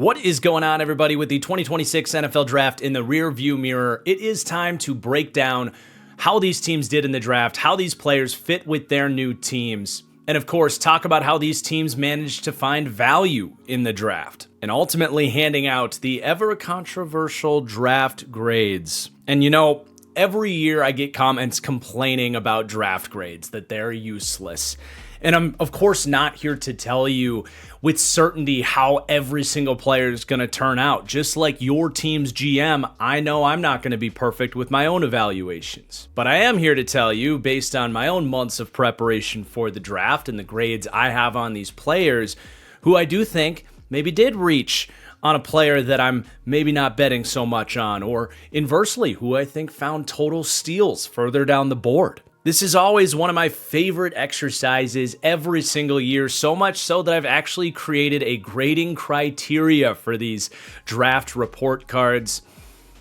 What is going on, everybody? With the 2026 NFL Draft in the rear view mirror, it is time to break down how these teams did in the draft, how these players fit with their new teams, and of course, talk about how these teams managed to find value in the draft, and ultimately handing out the ever-controversial draft grades. And you know, every year I get comments complaining about draft grades, that they're useless. And I'm, of course, not here to tell you with certainty how every single player is going to turn out. Just like your team's GM, I know I'm not going to be perfect with my own evaluations. But I am here to tell you, based on my own months of preparation for the draft and the grades I have on these players, who I do think maybe did reach on a player that I'm maybe not betting so much on, or inversely, who I think found total steals further down the board. This is always one of my favorite exercises every single year, so much so that I've actually created a grading criteria for these draft report cards.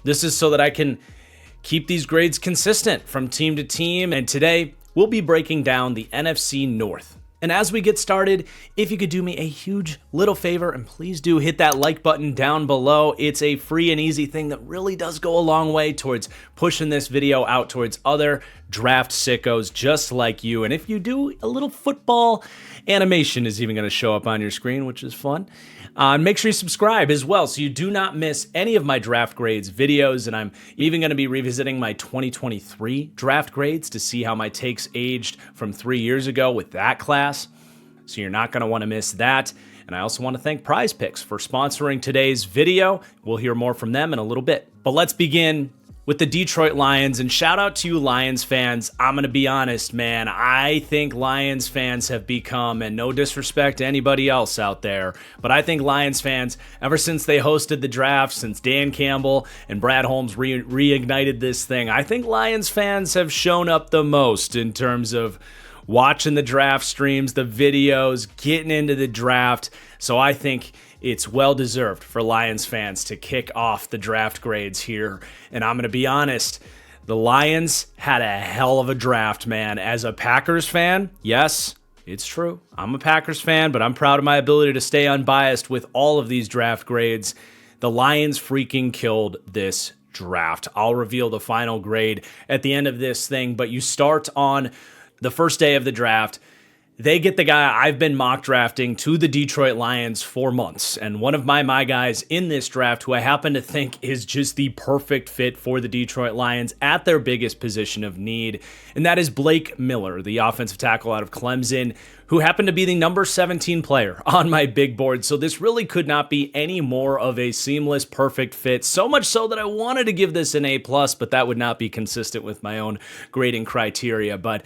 This is so that I can keep these grades consistent from team to team, and today we'll be breaking down the NFC North. And as we get started, if you could do me a huge little favor, and please do hit that like button down below. It's a free and easy thing that really does go a long way towards pushing this video out towards other draft sickos just like you. And if you do, a little football animation is even going to show up on your screen, which is fun. Make sure you subscribe as well so you do not miss any of my draft grades videos. And I'm even going to be revisiting my 2023 draft grades to see how my takes aged from 3 years ago with that class. So you're not going to want to miss that. And I also want to thank Prize Picks for sponsoring today's video. We'll hear more from them in a little bit. But let's begin with the Detroit Lions, and shout out to you Lions fans. I'm going to be honest, man. I think Lions fans have become, and no disrespect to anybody else out there, but I think Lions fans, ever since they hosted the draft, since Dan Campbell and Brad Holmes reignited this thing, I think Lions fans have shown up the most in terms of watching the draft streams, the videos, getting into the draft. So I think it's well-deserved for Lions fans to kick off the draft grades here. And I'm going to be honest, the Lions had a hell of a draft, man. As a Packers fan, yes, it's true. I'm a Packers fan, but I'm proud of my ability to stay unbiased with all of these draft grades. The Lions freaking killed this draft. I'll reveal the final grade at the end of this thing, but you start on the first day of the draft. They get the guy I've been mock drafting to the Detroit Lions for months. And one of my guys in this draft, who I happen to think is just the perfect fit for the Detroit Lions at their biggest position of need. And that is Blake Miller, the offensive tackle out of Clemson, who happened to be the number 17 player on my big board. So this really could not be any more of a seamless, perfect fit. So much so that I wanted to give this an A+, but that would not be consistent with my own grading criteria. But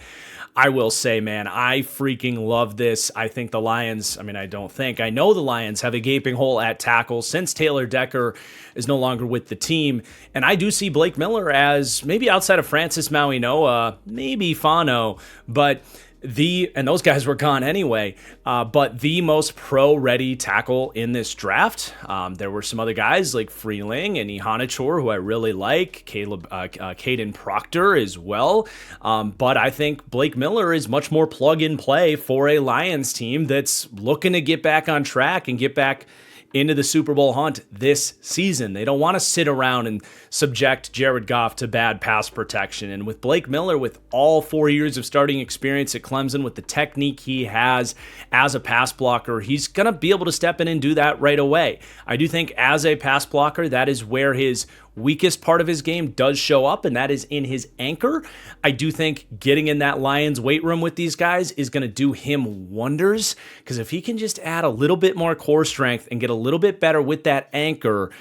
I will say, man, I freaking love this. I think the Lions, I know the Lions have a gaping hole at tackle since Taylor Decker is no longer with the team. And I do see Blake Miller as maybe outside of Francis Mauigoa, maybe Fano, but and those guys were gone anyway, but the most pro-ready tackle in this draft. There were some other guys like Freeling and Ihanichor, who I really like, Caden Proctor as well, but I think Blake Miller is much more plug-and-play for a Lions team that's looking to get back on track and get back into the Super Bowl hunt this season. They don't want to sit around and subject Jared Goff to bad pass protection. And with Blake Miller, with all 4 years of starting experience at Clemson, with the technique he has as a pass blocker, he's going to be able to step in and do that right away. I do think as a pass blocker, that is where his weakest part of his game does show up, and that is in his anchor. I do think getting in that Lions weight room with these guys is going to do him wonders, because if he can just add a little bit more core strength and get a little bit better with that anchor,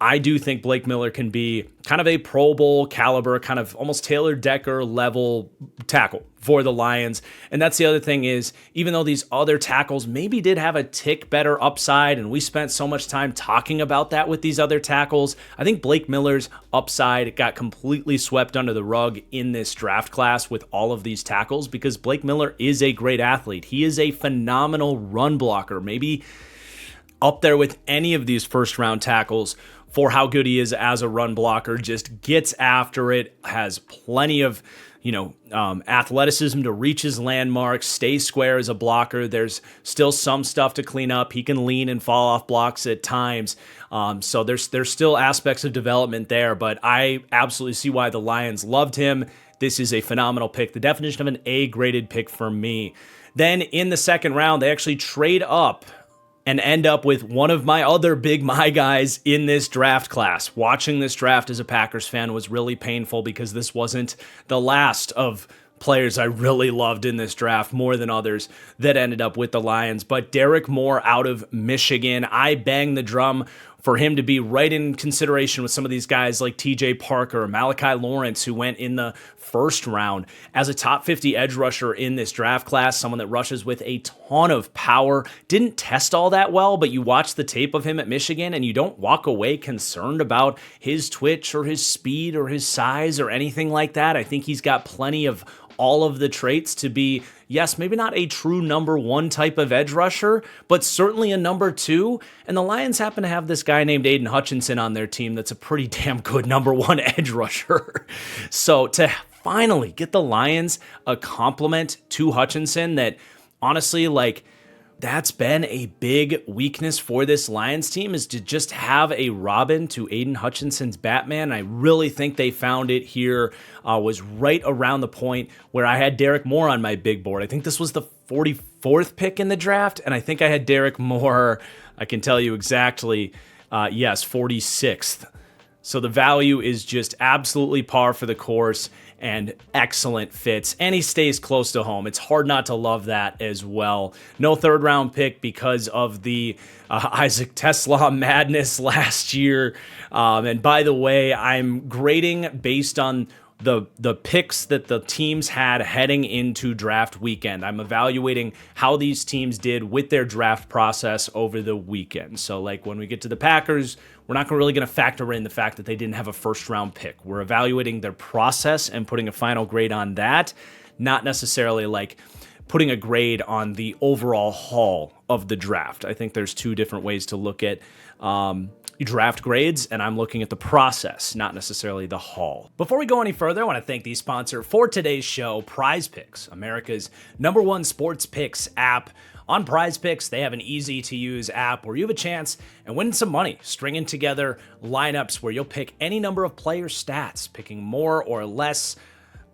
I do think Blake Miller can be kind of a Pro Bowl caliber, kind of almost Taylor Decker level tackle for the Lions. And that's the other thing is, even though these other tackles maybe did have a tick better upside, and we spent so much time talking about that with these other tackles, I think Blake Miller's upside got completely swept under the rug in this draft class with all of these tackles, because Blake Miller is a great athlete. He is a phenomenal run blocker, maybe up there with any of these first-round tackles for how good he is as a run blocker. Just gets after it, has plenty of athleticism to reach his landmarks, stay square as a blocker. There's still some stuff to clean up. He can lean and fall off blocks at times. So there's still aspects of development there, but I absolutely see why the Lions loved him. This is a phenomenal pick, the definition of an A-graded pick for me. Then in the second round, they actually trade up and end up with one of my other big my guys in this draft class. Watching this draft as a Packers fan was really painful because this wasn't the last of players I really loved in this draft more than others that ended up with the Lions. But Derek Moore out of Michigan, I banged the drum for him to be right in consideration with some of these guys like TJ Parker or Malachi Lawrence, who went in the first round as a top 50 edge rusher in this draft class, someone that rushes with a ton of power. Didn't test all that well, but you watch the tape of him at Michigan and you don't walk away concerned about his twitch or his speed or his size or anything like that. I think he's got plenty of all of the traits to be, yes, maybe not a true number one type of edge rusher, but certainly a number two. And the Lions happen to have this guy named Aiden Hutchinson on their team that's a pretty damn good number one edge rusher. So to finally get the Lions a compliment to Hutchinson that honestly, that's been a big weakness for this Lions team, is to just have a Robin to Aiden Hutchinson's Batman. I really think they found it here. Was right around the point where I had Derek Moore on my big board. I think this was the 44th pick in the draft, and I think I had Derek Moore, I can tell you exactly, 46th. So the value is just absolutely par for the course and excellent fits, and he stays close to home. It's hard not to love that as well. No third round pick because of the Isaac Tesla madness last year. And by the way, I'm grading based on the picks that the teams had heading into draft weekend. I'm evaluating how these teams did with their draft process over the weekend. So when we get to the Packers, we're not really going to factor in the fact that they didn't have a first round pick. We're evaluating their process and putting a final grade on that, not necessarily putting a grade on the overall haul of the draft. I think there's two different ways to look at draft grades, and I'm looking at the process, not necessarily the haul. Before we go any further, I want to thank the sponsor for today's show, Prize Picks, America's #1 sports picks app. On Prize Picks, they have an easy-to-use app where you have a chance and win some money, stringing together lineups where you'll pick any number of player stats, picking more or less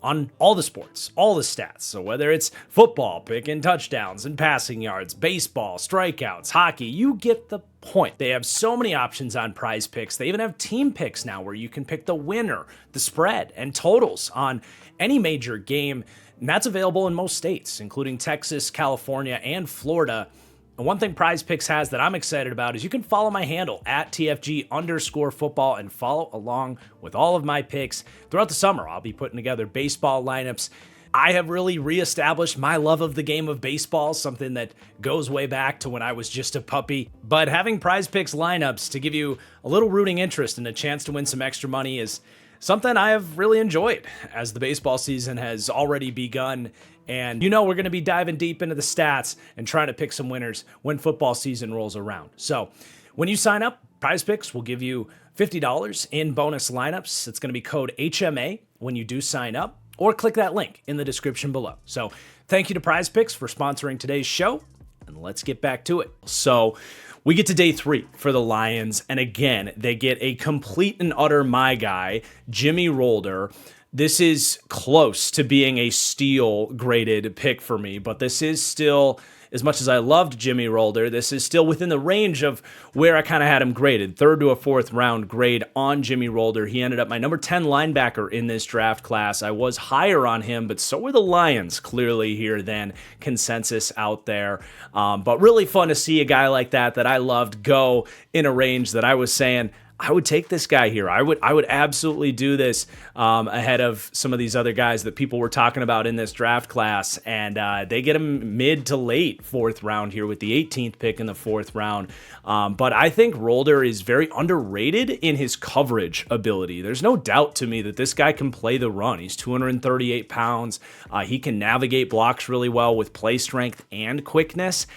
on all the sports, all the stats. So whether it's football, picking touchdowns and passing yards, baseball, strikeouts, hockey, you get the point. They have so many options on Prize Picks. They even have team picks now where you can pick the winner, the spread, and totals on any major game. And that's available in most states, including Texas, California, and Florida. And one thing Prize Picks has that I'm excited about is you can follow my handle at TFG_football and follow along with all of my picks throughout the summer. I'll be putting together baseball lineups. I have really reestablished my love of the game of baseball, something that goes way back to when I was just a puppy. But having Prize Picks lineups to give you a little rooting interest and a chance to win some extra money is something I have really enjoyed as the baseball season has already begun. And we're going to be diving deep into the stats and trying to pick some winners when football season rolls around. So when you sign up, Prize Picks will give you $50 in bonus lineups. It's going to be code HMA when you do sign up, or click that link in the description below. So thank you to Prize Picks for sponsoring today's show, and let's get back to it. So we get to day 3 for the Lions, and again, they get a complete and utter my guy, Jimmy Rolder. This is close to being a steal graded pick for me, but this is still, as much as I loved Jimmy Rolder, this is still within the range of where I kind of had him graded. 3rd to a 4th round grade on Jimmy Rolder. He ended up my number 10 linebacker in this draft class. I was higher on him, but so were the Lions clearly here than consensus out there. But really fun to see a guy like that I loved go in a range that I was saying, I would take this guy here. I would absolutely do this ahead of some of these other guys that people were talking about in this draft class, and they get him mid to late 4th round here with the 18th pick in the 4th round. But I think Rolder is very underrated in his coverage ability. There's no doubt to me that this guy can play the run. He's 238 pounds. He can navigate blocks really well with play strength and quickness.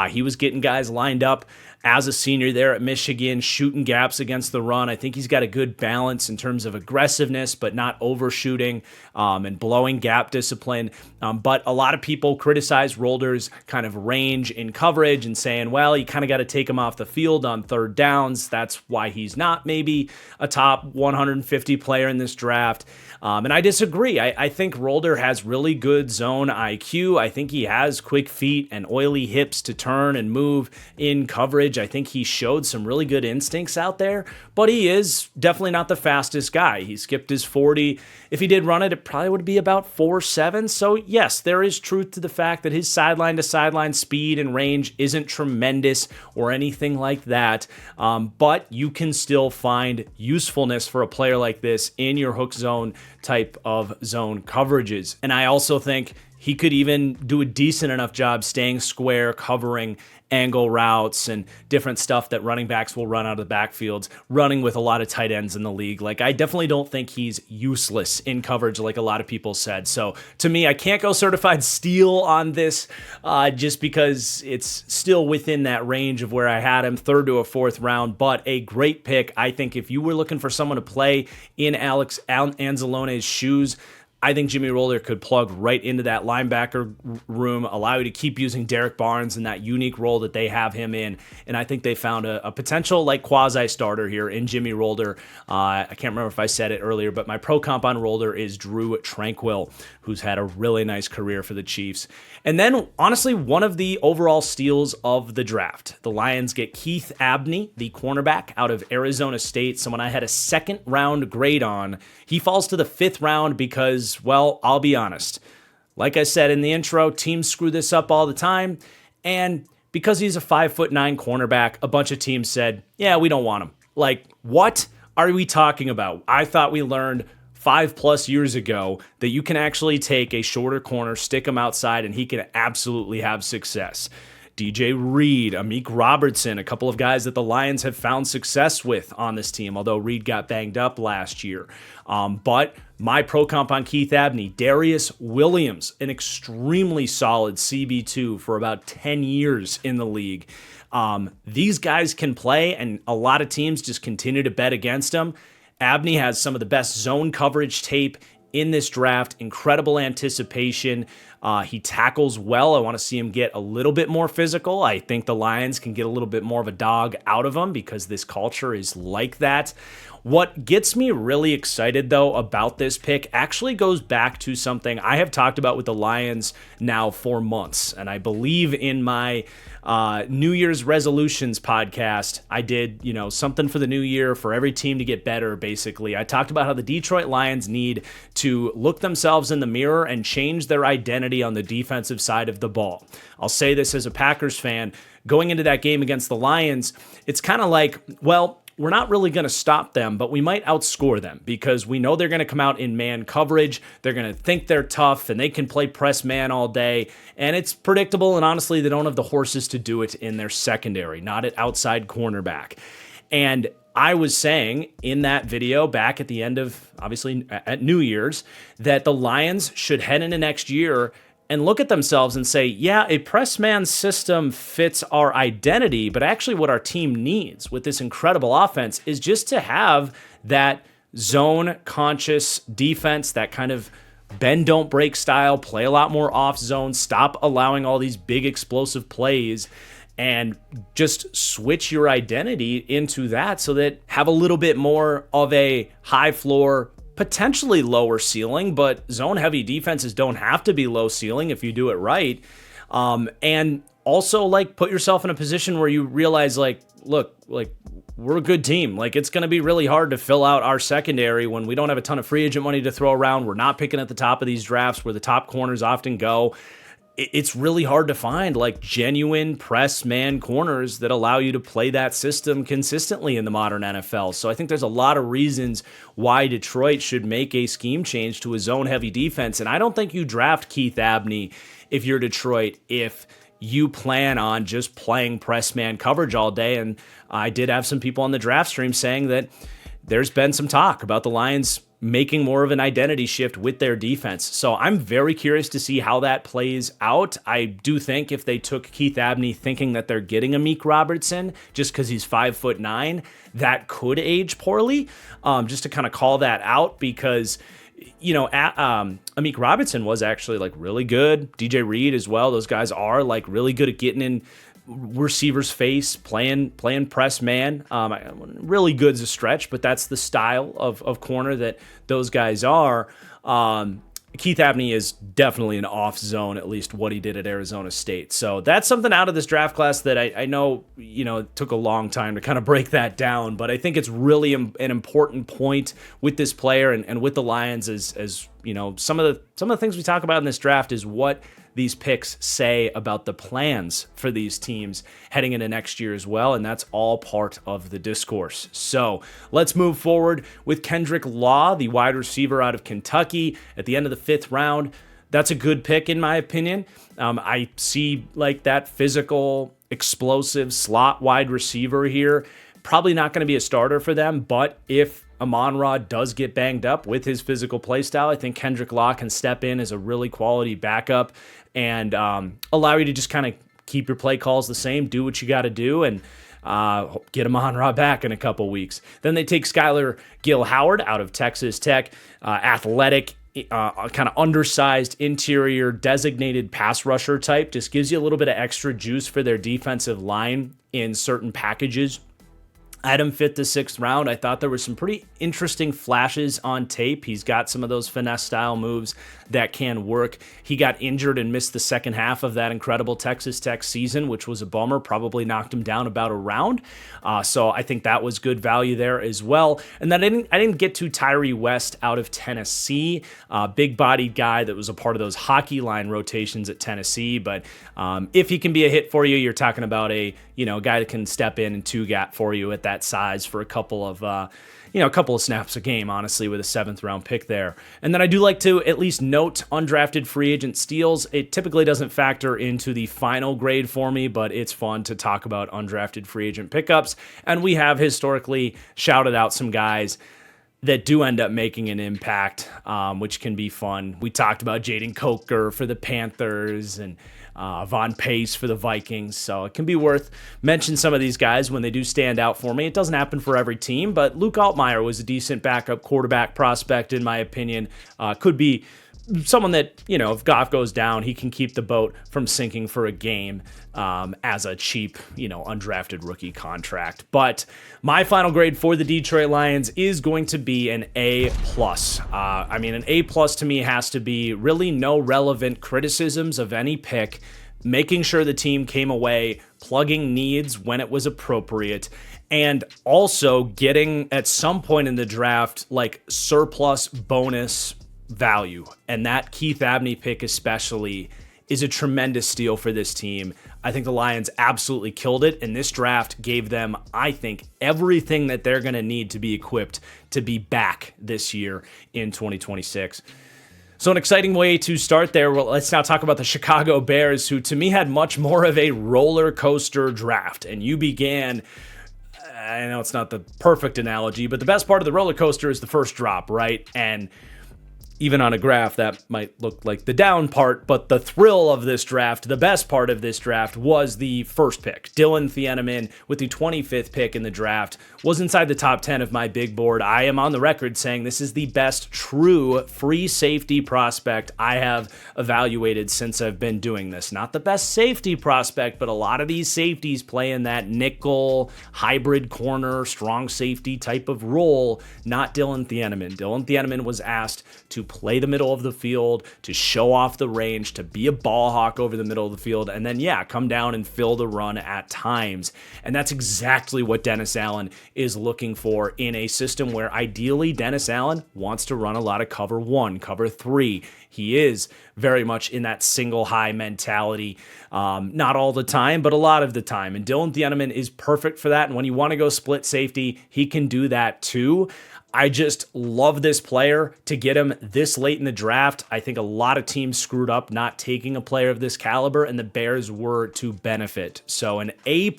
He was getting guys lined up as a senior there at Michigan, shooting gaps against the run. I think he's got a good balance in terms of aggressiveness, but not overshooting and blowing gap discipline. But a lot of people criticize Rolder's kind of range in coverage and saying, well, you kind of got to take him off the field on third downs. That's why he's not maybe a top 150 player in this draft. And I disagree. I think Rolder has really good zone IQ. I think he has quick feet and oily hips to turn and move in coverage. I think he showed some really good instincts out there, but he is definitely not the fastest guy. He skipped his 40. If he did run it, it probably would be about 4.7. So yes, there is truth to the fact that his sideline to sideline speed and range isn't tremendous or anything like that. But you can still find usefulness for a player like this in your hook zone type of zone coverages. And I also think he could even do a decent enough job staying square, covering angle routes and different stuff that running backs will run out of the backfields, running with a lot of tight ends in the league. Like, I definitely don't think he's useless in coverage like a lot of people said. So to me, I can't go certified steal on this just because it's still within that range of where I had him, third to a fourth round, but a great pick. I think if you were looking for someone to play in Alex Anzalone's shoes, I think Jimmy Rolder could plug right into that linebacker room, allow you to keep using Derek Barnes in that unique role that they have him in. And I think they found a potential like quasi-starter here in Jimmy Rolder. I can't remember if I said it earlier, but my pro comp on Rolder is Drew Tranquill, who's had a really nice career for the Chiefs. And then, honestly, one of the overall steals of the draft. The Lions get Keith Abney, the cornerback out of Arizona State, someone I had a second round grade on. He falls to the fifth round because, well, I'll be honest. Like I said in the intro, teams screw this up all the time. And because he's a 5'9" cornerback, a bunch of teams said, yeah, we don't want him. Like, what are we talking about? I thought we learned 5+ years ago that you can actually take a shorter corner, stick him outside, and he can absolutely have success. DJ Reed, Amik Robertson, a couple of guys that the Lions have found success with on this team, although Reed got banged up last year. But my pro comp on Keith Abney, Darius Williams, an extremely solid CB2 for about 10 years in the league. These guys can play, and a lot of teams just continue to bet against them. Abney has some of the best zone coverage tape in this draft, incredible anticipation. He tackles well. I want to see him get a little bit more physical. I think the Lions can get a little bit more of a dog out of him because this culture is like that. What gets me really excited, though, about this pick actually goes back to something I have talked about with the Lions now for months. And I believe in my New Year's resolutions podcast, I did, something for the new year for every team to get better, basically. I talked about how the Detroit Lions need to look themselves in the mirror and change their identity on the defensive side of the ball. I'll say this as a Packers fan. Going into that game against the Lions, it's kind of like, well, we're not really going to stop them, but we might outscore them because we know they're going to come out in man coverage. They're going to think they're tough and they can play press man all day. And it's predictable. And honestly, they don't have the horses to do it in their secondary, not at outside cornerback. And I was saying in that video back at the end of, obviously, at New Year's, that the Lions should head into next year and look at themselves and say, yeah, a press man system fits our identity, but actually what our team needs with this incredible offense is just to have that zone-conscious defense, that kind of bend, don't break style, play a lot more off zone, stop allowing all these big explosive plays, and just switch your identity into that so that have a little bit more of a high floor, potentially lower ceiling, but zone-heavy defenses don't have to be low ceiling if you do it right. And also, put yourself in a position where you realize, look, we're a good team. It's going to be really hard to fill out our secondary when we don't have a ton of free agent money to throw around. We're not picking at the top of these drafts where the top corners often go. It's really hard to find genuine press man corners that allow you to play that system consistently in the modern NFL. So I think there's a lot of reasons why Detroit should make a scheme change to a zone heavy defense. And I don't think you draft Keith Abney if you're Detroit, if you plan on just playing press man coverage all day. And I did have some people on the draft stream saying that there's been some talk about the Lions making more of an identity shift with their defense. So I'm very curious to see how that plays out. I do think if they took Keith Abney thinking that they're getting Amik Robertson just because he's 5'9", that could age poorly. Just to kind of call that out, because Amik Robertson was actually like really good. DJ Reed as well. Those guys are like really good at getting in receiver's face, playing press man. Really good as a stretch, but that's the style of corner that those guys are. Keith Abney is definitely an off zone, at least what he did at Arizona State. So that's something out of this draft class that I know, it took a long time to kind of break that down, but I think it's really an important point with this player and with the Lions as some of the things we talk about in this draft is what these picks say about the plans for these teams heading into next year as well, and that's all part of the discourse. So let's move forward with Kendrick Law, the wide receiver out of Kentucky at the end of the 5th round. That's a good pick in my opinion. I see like that physical, explosive slot wide receiver here. Probably not going to be a starter for them, but if Amon-Ra does get banged up with his physical play style, I think Kendrick Law can step in as a really quality backup and allow you to just kind of keep your play calls the same, do what you got to do, and get Amon-Ra back in a couple weeks. Then they take Skylar Gill-Howard out of Texas Tech, athletic, kind of undersized interior designated pass rusher type. Just gives you a little bit of extra juice for their defensive line in certain packages. Adam fit the 6th round. I thought there were some pretty interesting flashes on tape. He's got some of those finesse style moves that can work. He got injured and missed the second half of that incredible Texas Tech season, which was a bummer, probably knocked him down about a round. So I think that was good value there as well. And then I didn't get to Tyree West out of Tennessee, big bodied guy that was a part of those hockey line rotations at Tennessee. But if he can be a hit for you, you're talking about a guy that can step in and two-gap for you at that size for a couple of snaps a game, honestly, with a 7th round pick there. And then I do like to at least note undrafted free agent steals. It typically doesn't factor into the final grade for me, but it's fun to talk about undrafted free agent pickups. And we have historically shouted out some guys that do end up making an impact, which can be fun. We talked about Jaden Coker for the Panthers and Von Pace for the Vikings, so it can be worth mentioning some of these guys when they do stand out for me. It doesn't happen for every team, but Luke Altmaier was a decent backup quarterback prospect, in my opinion. Could be someone that, if Goff goes down, he can keep the boat from sinking for a game as a cheap, undrafted rookie contract. But my final grade for the Detroit Lions is going to be an A+. An A+ to me has to be really no relevant criticisms of any pick, making sure the team came away plugging needs when it was appropriate, and also getting at some point in the draft like surplus bonus value. And that Keith Abney pick especially is a tremendous steal for this team. I think the Lions absolutely killed it, and this draft gave them, I think, everything that they're going to need to be equipped to be back this year in 2026. So an exciting way to start there. Well, let's now talk about the Chicago Bears, who to me had much more of a roller coaster draft. And you began, I know it's not the perfect analogy, but the best part of the roller coaster is the first drop, right? And even on a graph, that might look like the down part, but the thrill of this draft, the best part of this draft, was the first pick. Dylan Thieneman, with the 25th pick in the draft, was inside the top 10 of my big board. I am on the record saying this is the best true free safety prospect I have evaluated since I've been doing this. Not the best safety prospect, but a lot of these safeties play in that nickel, hybrid corner, strong safety type of role, not Dylan Thieneman. Dylan Thieneman was asked to play the middle of the field, to show off the range, to be a ball hawk over the middle of the field, and then, come down and fill the run at times. And that's exactly what Dennis Allen is looking for in a system where ideally Dennis Allen wants to run a lot of cover 1, cover 3. He is very much in that single high mentality, not all the time, but a lot of the time. And Dylan Thieneman is perfect for that. And when you want to go split safety, he can do that too. I just love this player. To get him this late in the draft, I think a lot of teams screwed up not taking a player of this caliber, and the Bears were to benefit. So an A+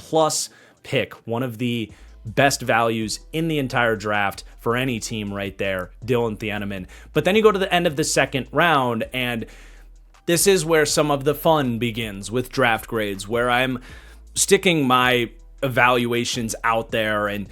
pick, one of the best values in the entire draft for any team right there, Dylan Thieneman. But then you go to the end of the second round, and this is where some of the fun begins with draft grades, where I'm sticking my evaluations out there and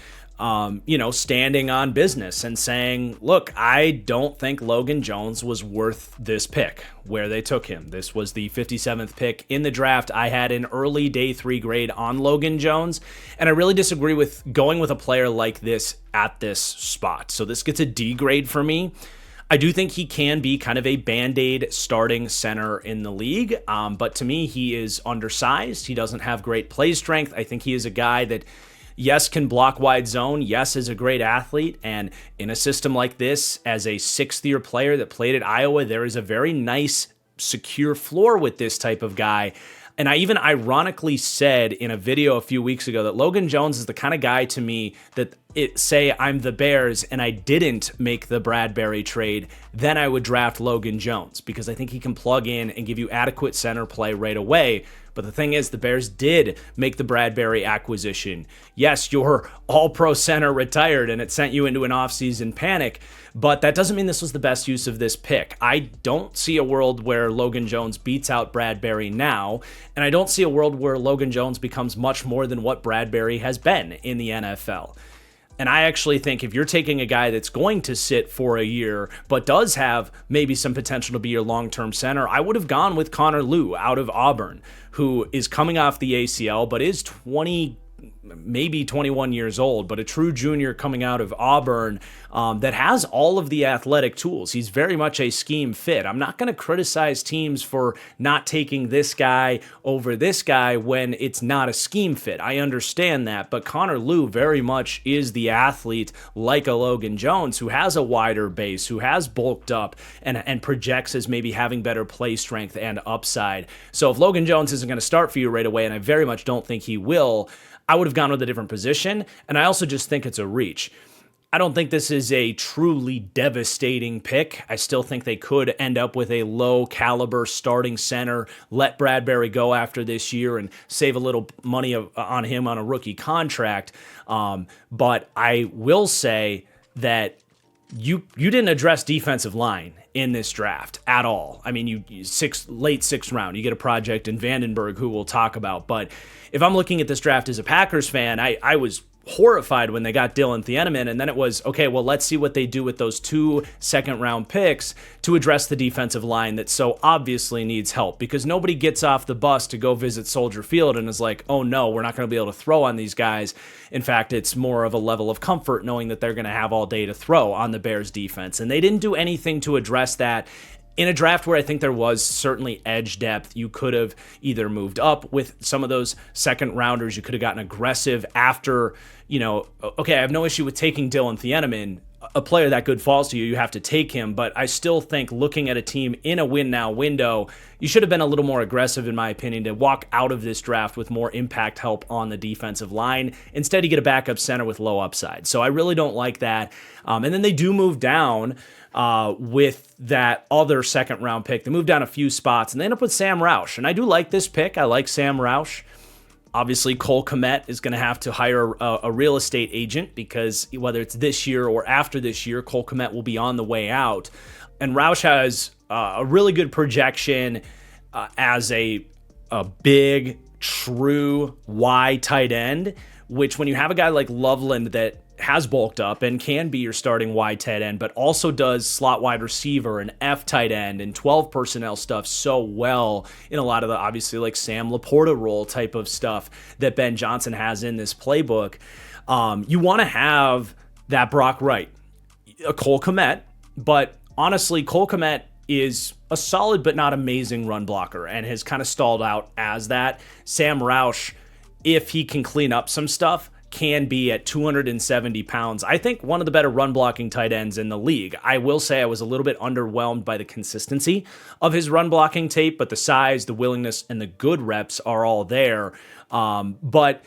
standing on business and saying, look, I don't think Logan Jones was worth this pick where they took him. This was the 57th pick in the draft. I had an early day 3 grade on Logan Jones, and I really disagree with going with a player like this at this spot. So this gets a D grade for me. I do think he can be kind of a Band-Aid starting center in the league, but to me, he is undersized. He doesn't have great play strength. I think he is a guy that, yes, can block wide zone. Yes, is a great athlete. And in a system like this, as a sixth-year player that played at Iowa, there is a very nice, secure floor with this type of guy. And I even ironically said in a video a few weeks ago that Logan Jones is the kind of guy to me that say I'm the Bears and I didn't make the Bradbury trade, then I would draft Logan Jones because I think he can plug in and give you adequate center play right away. But the thing is, the Bears did make the Bradbury acquisition. Yes, your all-pro center retired and it sent you into an offseason panic, but that doesn't mean this was the best use of this pick. I don't see a world where Logan Jones beats out Bradbury now, and I don't see a world where Logan Jones becomes much more than what Bradbury has been in the NFL. And I actually think if you're taking a guy that's going to sit for a year, but does have maybe some potential to be your long-term center, I would have gone with Connor Lew out of Auburn, who is coming off the ACL, but is 20, maybe 21 years old, but a true junior coming out of Auburn that has all of the athletic tools. He's very much a scheme fit. I'm not going to criticize teams for not taking this guy over this guy when it's not a scheme fit. I understand that, but Connor Lew very much is the athlete like a Logan Jones who has a wider base, who has bulked up and projects as maybe having better play strength and upside. So if Logan Jones isn't going to start for you right away, and I very much don't think he will, I would have gone with a different position, and I also just think it's a reach. I don't think this is a truly devastating pick. I still think they could end up with a low-caliber starting center, let Bradbury go after this year and save a little money on him on a rookie contract. But I will say that you didn't address defensive line in this draft at all. I mean, late sixth round, you get a project in Vandenberg who we'll talk about. But if I'm looking at this draft as a Packers fan, I was horrified when they got Dylan Thieneman, and then it was, okay, well, let's see what they do with those 2 second-round picks to address the defensive line that so obviously needs help, because nobody gets off the bus to go visit Soldier Field and is like, oh no, we're not going to be able to throw on these guys. In fact, it's more of a level of comfort knowing that they're going to have all day to throw on the Bears defense, and they didn't do anything to address that. In a draft where I think there was certainly edge depth, you could have either moved up with some of those second rounders. You could have gotten aggressive after, okay, I have no issue with taking Dylan Thieneman. A player that good falls to you, you have to take him. But I still think looking at a team in a win now window, you should have been a little more aggressive, in my opinion, to walk out of this draft with more impact help on the defensive line. Instead, you get a backup center with low upside. So I really don't like that. And then they do move down with that other second round pick. They moved down a few spots and they end up with Sam Roush. And I do like this pick. I like Sam Roush. Obviously, Cole Kmet is going to have to hire a real estate agent because whether it's this year or after this year, Cole Kmet will be on the way out. And Roush has a really good projection as a big, true Y tight end, which when you have a guy like Loveland that has bulked up and can be your starting wide tight end, but also does slot wide receiver and F tight end and 12 personnel stuff so well in a lot of the obviously like Sam Laporta role type of stuff that Ben Johnson has in this playbook. You want to have that Brock Wright, a Cole Kmet, but honestly, Cole Kmet is a solid but not amazing run blocker and has kind of stalled out as that. Sam Roush, if he can clean up some stuff, can be at 270 pounds. I think one of the better run blocking tight ends in the league. I will say I was a little bit underwhelmed by the consistency of his run blocking tape, but the size, the willingness, and the good reps are all there. But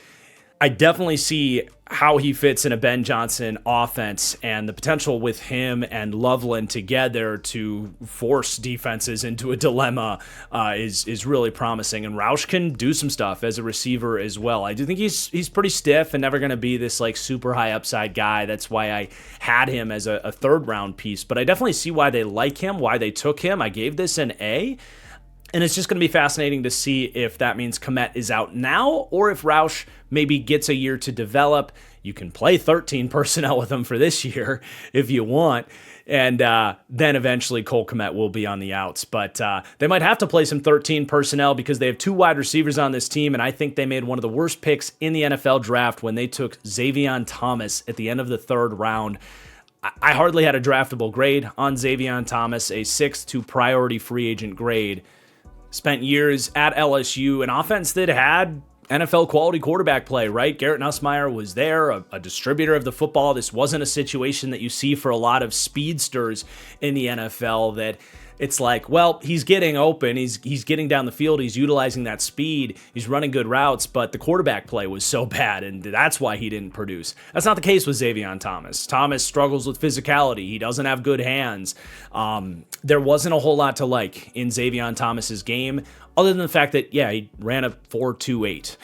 I definitely see how he fits in a Ben Johnson offense, and the potential with him and Loveland together to force defenses into a dilemma is really promising. And Roush can do some stuff as a receiver as well. I do think he's pretty stiff and never going to be this like super high upside guy. That's why I had him as a third round piece. But I definitely see why they like him, why they took him. I gave this an A. And it's just going to be fascinating to see if that means Kmet is out now or if Roush maybe gets a year to develop. You can play 13 personnel with him for this year if you want. And then eventually Cole Kmet will be on the outs. But they might have to play some 13 personnel because they have 2 wide receivers on this team. And I think they made one of the worst picks in the NFL draft when they took Xavier Thomas at the end of the 3rd round. I hardly had a draftable grade on Xavier Thomas, a 6th to priority free agent grade. Spent years at LSU, an offense that had NFL quality quarterback play, right? Garrett Nussmeier was there, a distributor of the football. This wasn't a situation that you see for a lot of speedsters in the NFL that it's like, well, he's getting open, he's getting down the field, he's utilizing that speed, he's running good routes, but the quarterback play was so bad, and that's why he didn't produce. That's not the case with Xavier Thomas. Thomas struggles with physicality. He doesn't have good hands. There wasn't a whole lot to like in Xavier Thomas's game, other than the fact that, yeah, he ran a 4.28.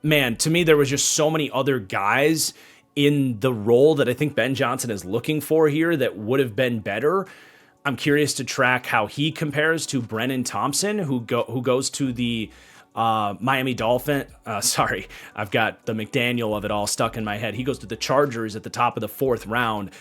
Man, to me, there was just so many other guys in the role that I think Ben Johnson is looking for here that would have been better. I'm curious to track how he compares to Brennan Thompson, who goes to the Miami Dolphins. Sorry, I've got the McDaniel of it all stuck in my head. He goes to the Chargers at the top of the 4th round.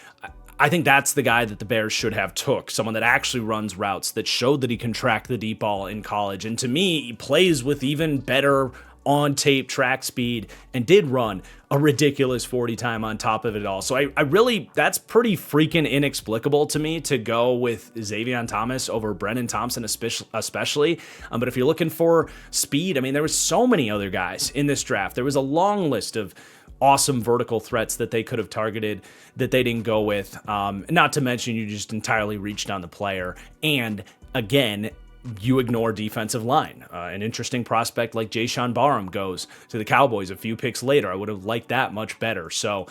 I think that's the guy that the Bears should have took, someone that actually runs routes, that showed that he can track the deep ball in college. And to me, he plays with even better on-tape track speed and did run a ridiculous 40 time on top of it all. So I really, that's pretty freaking inexplicable to me to go with Xavier Thomas over Brennan Thompson especially. But if you're looking for speed, I mean, there was so many other guys in this draft. There was a long list of awesome vertical threats that they could have targeted that they didn't go with. Not to mention you just entirely reached on the player. And again, you ignore defensive line. An interesting prospect like Jayshon Barham goes to the Cowboys a few picks later. I would have liked that much better. So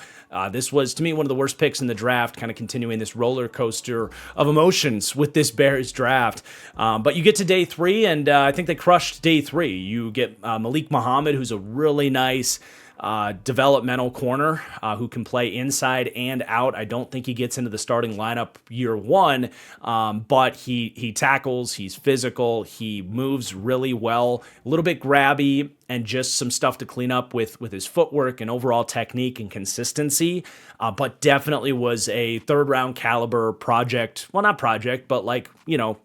this was, to me, one of the worst picks in the draft, kind of continuing this roller coaster of emotions with this Bears draft. But you get to day 3, and I think they crushed day 3. You get Malik Muhammad, who's a really nice developmental corner who can play inside and out. I don't think he gets into the starting lineup year 1, but he tackles, he's physical, he moves really well, a little bit grabby, and just some stuff to clean up with his footwork and overall technique and consistency, but definitely was a 3rd round caliber project. Well, not project, but like,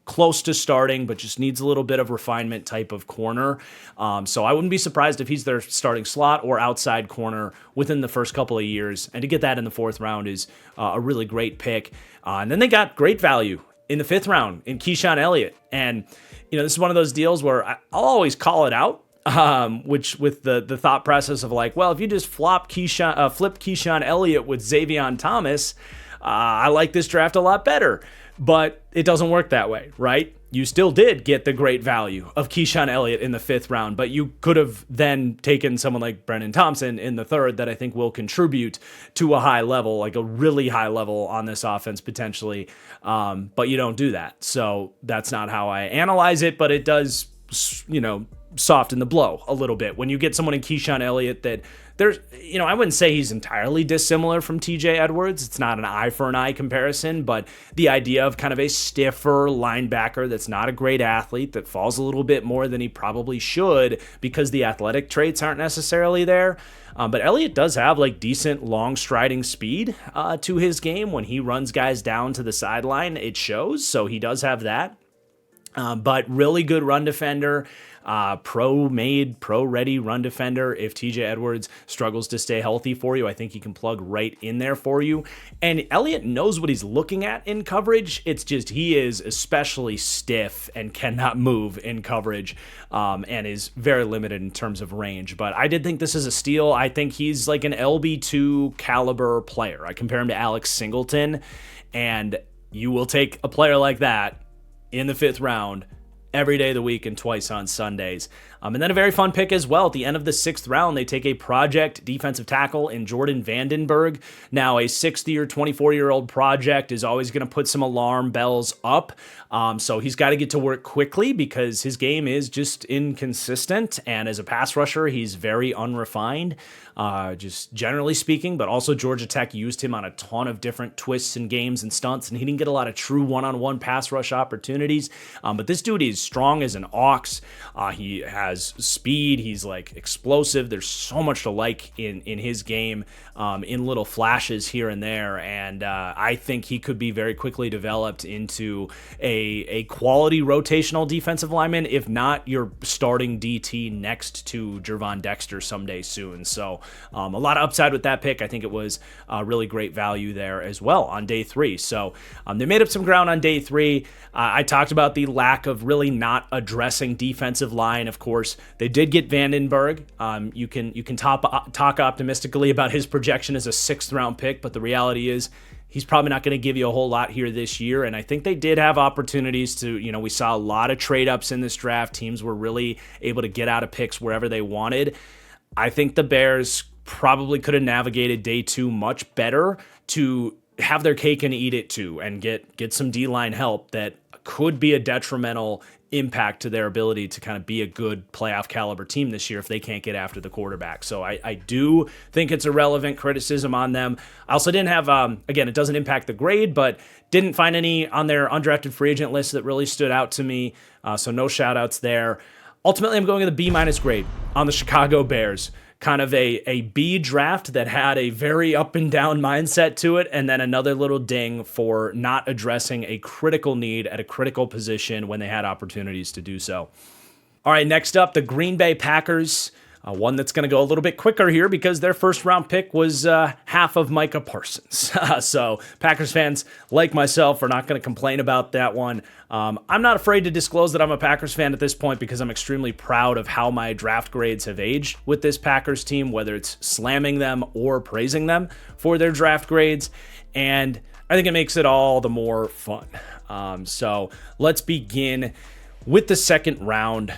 close to starting, but just needs a little bit of refinement type of corner. So I wouldn't be surprised if he's their starting slot or outside corner within the first couple of years. And to get that in the 4th round is a really great pick. And then they got great value in the 5th round in Keyshawn Elliott. And, this is one of those deals where I'll always call it out. Which with the thought process of like, well, if you just flip Keyshawn Elliott with Xavier Thomas, I like this draft a lot better. But it doesn't work that way, right? You still did get the great value of Keyshawn Elliott in the 5th round, but you could have then taken someone like Brennan Thompson in the 3rd that I think will contribute to a high level, like a really high level on this offense potentially. But you don't do that. So that's not how I analyze it, but it does, soften the blow a little bit when you get someone in Keyshawn Elliott that there's, I wouldn't say he's entirely dissimilar from TJ Edwards. It's not an eye for an eye comparison, but the idea of kind of a stiffer linebacker that's not a great athlete, that falls a little bit more than he probably should because the athletic traits aren't necessarily there. But Elliott does have like decent long striding speed to his game. When he runs guys down to the sideline, it shows. So he does have that. But really good run defender, pro-ready run defender. If TJ Edwards struggles to stay healthy for you, I think he can plug right in there for you. And Elliott knows what he's looking at in coverage. It's just he is especially stiff and cannot move in coverage, and is very limited in terms of range. But I did think this is a steal. I think he's like an LB2 caliber player. I compare him to Alex Singleton, and you will take a player like that in the 5th round every day of the week and twice on Sundays. And then a very fun pick as well. At the end of the 6th round, they take a project defensive tackle in Jordan Vandenberg. Now, a 6th-year, 24-year-old project is always going to put some alarm bells up. So he's got to get to work quickly because his game is just inconsistent. And as a pass rusher, he's very unrefined, just generally speaking. But also Georgia Tech used him on a ton of different twists and games and stunts, and he didn't get a lot of true one-on-one pass rush opportunities. But this dude is strong as an ox. He has speed. He's like explosive. There's so much to like in his game, in little flashes here and there. And I think he could be very quickly developed into a quality rotational defensive lineman, if not your starting DT next to Gervon Dexter someday soon. So a lot of upside with that pick. I think it was really great value there as well on day 3. So they made up some ground on day 3. I talked about the lack of really not addressing defensive line. Of course, they did get Vandenberg. You can talk optimistically about his projection as a 6th round pick, but the reality is he's probably not going to give you a whole lot here this year. And I think they did have opportunities to, we saw a lot of trade ups in this draft. Teams were really able to get out of picks wherever they wanted. I think the Bears probably could have navigated day 2 much better to have their cake and eat it too, and get some D-line help that could be a detrimental impact to their ability to kind of be a good playoff caliber team this year if they can't get after the quarterback. So I do think it's a relevant criticism on them. I also didn't have, again, it doesn't impact the grade, but didn't find any on their undrafted free agent list that really stood out to me. So no shout outs there. Ultimately, I'm going with a B- grade on the Chicago Bears. Kind of a B draft that had a very up and down mindset to it, and then another little ding for not addressing a critical need at a critical position when they had opportunities to do so. All right, next up, the Green Bay Packers. One that's going to go a little bit quicker here because their 1st round pick was half of Micah Parsons. So Packers fans like myself are not going to complain about that one. I'm not afraid to disclose that I'm a Packers fan at this point because I'm extremely proud of how my draft grades have aged with this Packers team, whether it's slamming them or praising them for their draft grades. And I think it makes it all the more fun. So let's begin with the 2nd round.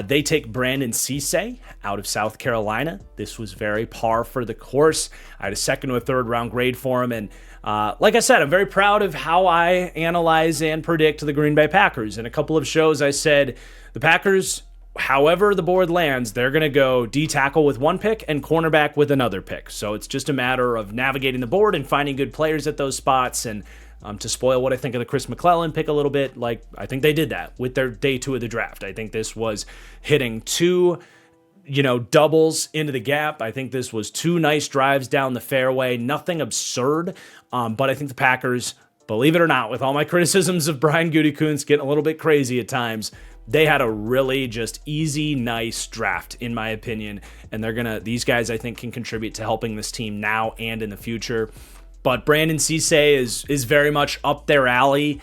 They take Brandon Cisse out of South Carolina. This was very par for the course. I had a 2nd or 3rd round grade for him. And like I said, I'm very proud of how I analyze and predict the Green Bay Packers. In a couple of shows, I said the Packers, however the board lands, they're going to go D-tackle with 1 pick and cornerback with another pick. So it's just a matter of navigating the board and finding good players at those spots. And to spoil what I think of the Chris McClellan pick a little bit, like I think they did that with their day 2 of the draft. I think this was hitting 2, doubles into the gap. I think this was 2 nice drives down the fairway, nothing absurd. But I think the Packers, believe it or not, with all my criticisms of Brian Gutekunst getting a little bit crazy at times, they had a really just easy, nice draft, in my opinion. And these guys I think can contribute to helping this team now and in the future. But Brandon Cisse is very much up their alley.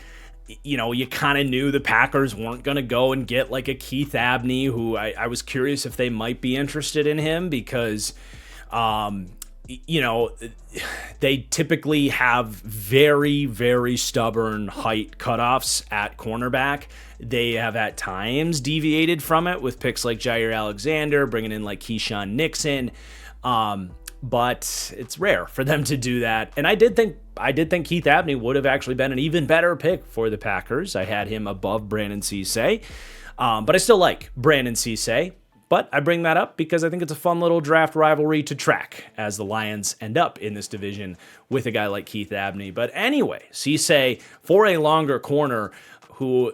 You kind of knew the Packers weren't going to go and get like a Keith Abney, who I was curious if they might be interested in him because, they typically have very, very stubborn height cutoffs at cornerback. They have at times deviated from it with picks like Jair Alexander, bringing in like Keyshawn Nixon. But it's rare for them to do that. And I did think Keith Abney would have actually been an even better pick for the Packers. I had him above Brandon Cisse. But I still like Brandon Cisse. But I bring that up because I think it's a fun little draft rivalry to track as the Lions end up in this division with a guy like Keith Abney. But anyway, Cisse, for a longer corner, who,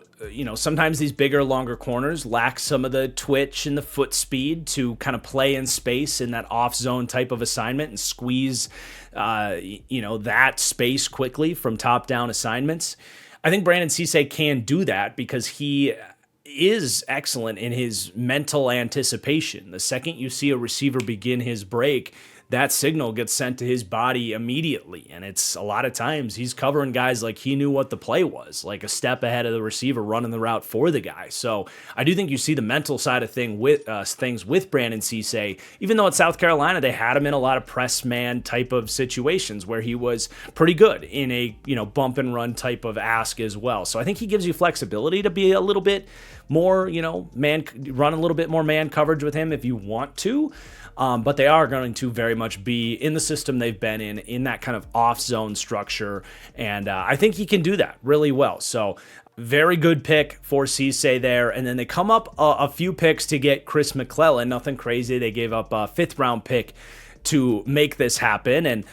sometimes these bigger, longer corners lack some of the twitch and the foot speed to kind of play in space in that off-zone type of assignment and squeeze, that space quickly from top-down assignments. I think Brandon Cisse can do that because he is excellent in his mental anticipation. The second you see a receiver begin his break, that signal gets sent to his body immediately. And it's a lot of times he's covering guys like he knew what the play was, like a step ahead of the receiver running the route for the guy. So I do think you see the mental side of things with Brandon Cisse, even though at South Carolina, they had him in a lot of press man type of situations where he was pretty good in a, bump and run type of ask as well. So I think he gives you flexibility to be a little bit more, run a little bit more man coverage with him if you want to. But they are going to very much be in the system they've been in that kind of off-zone structure. And I think he can do that really well. So very good pick for Cisse there. And then they come up a few picks to get Chris McClellan. Nothing crazy. They gave up a 5th-round pick to make this happen. And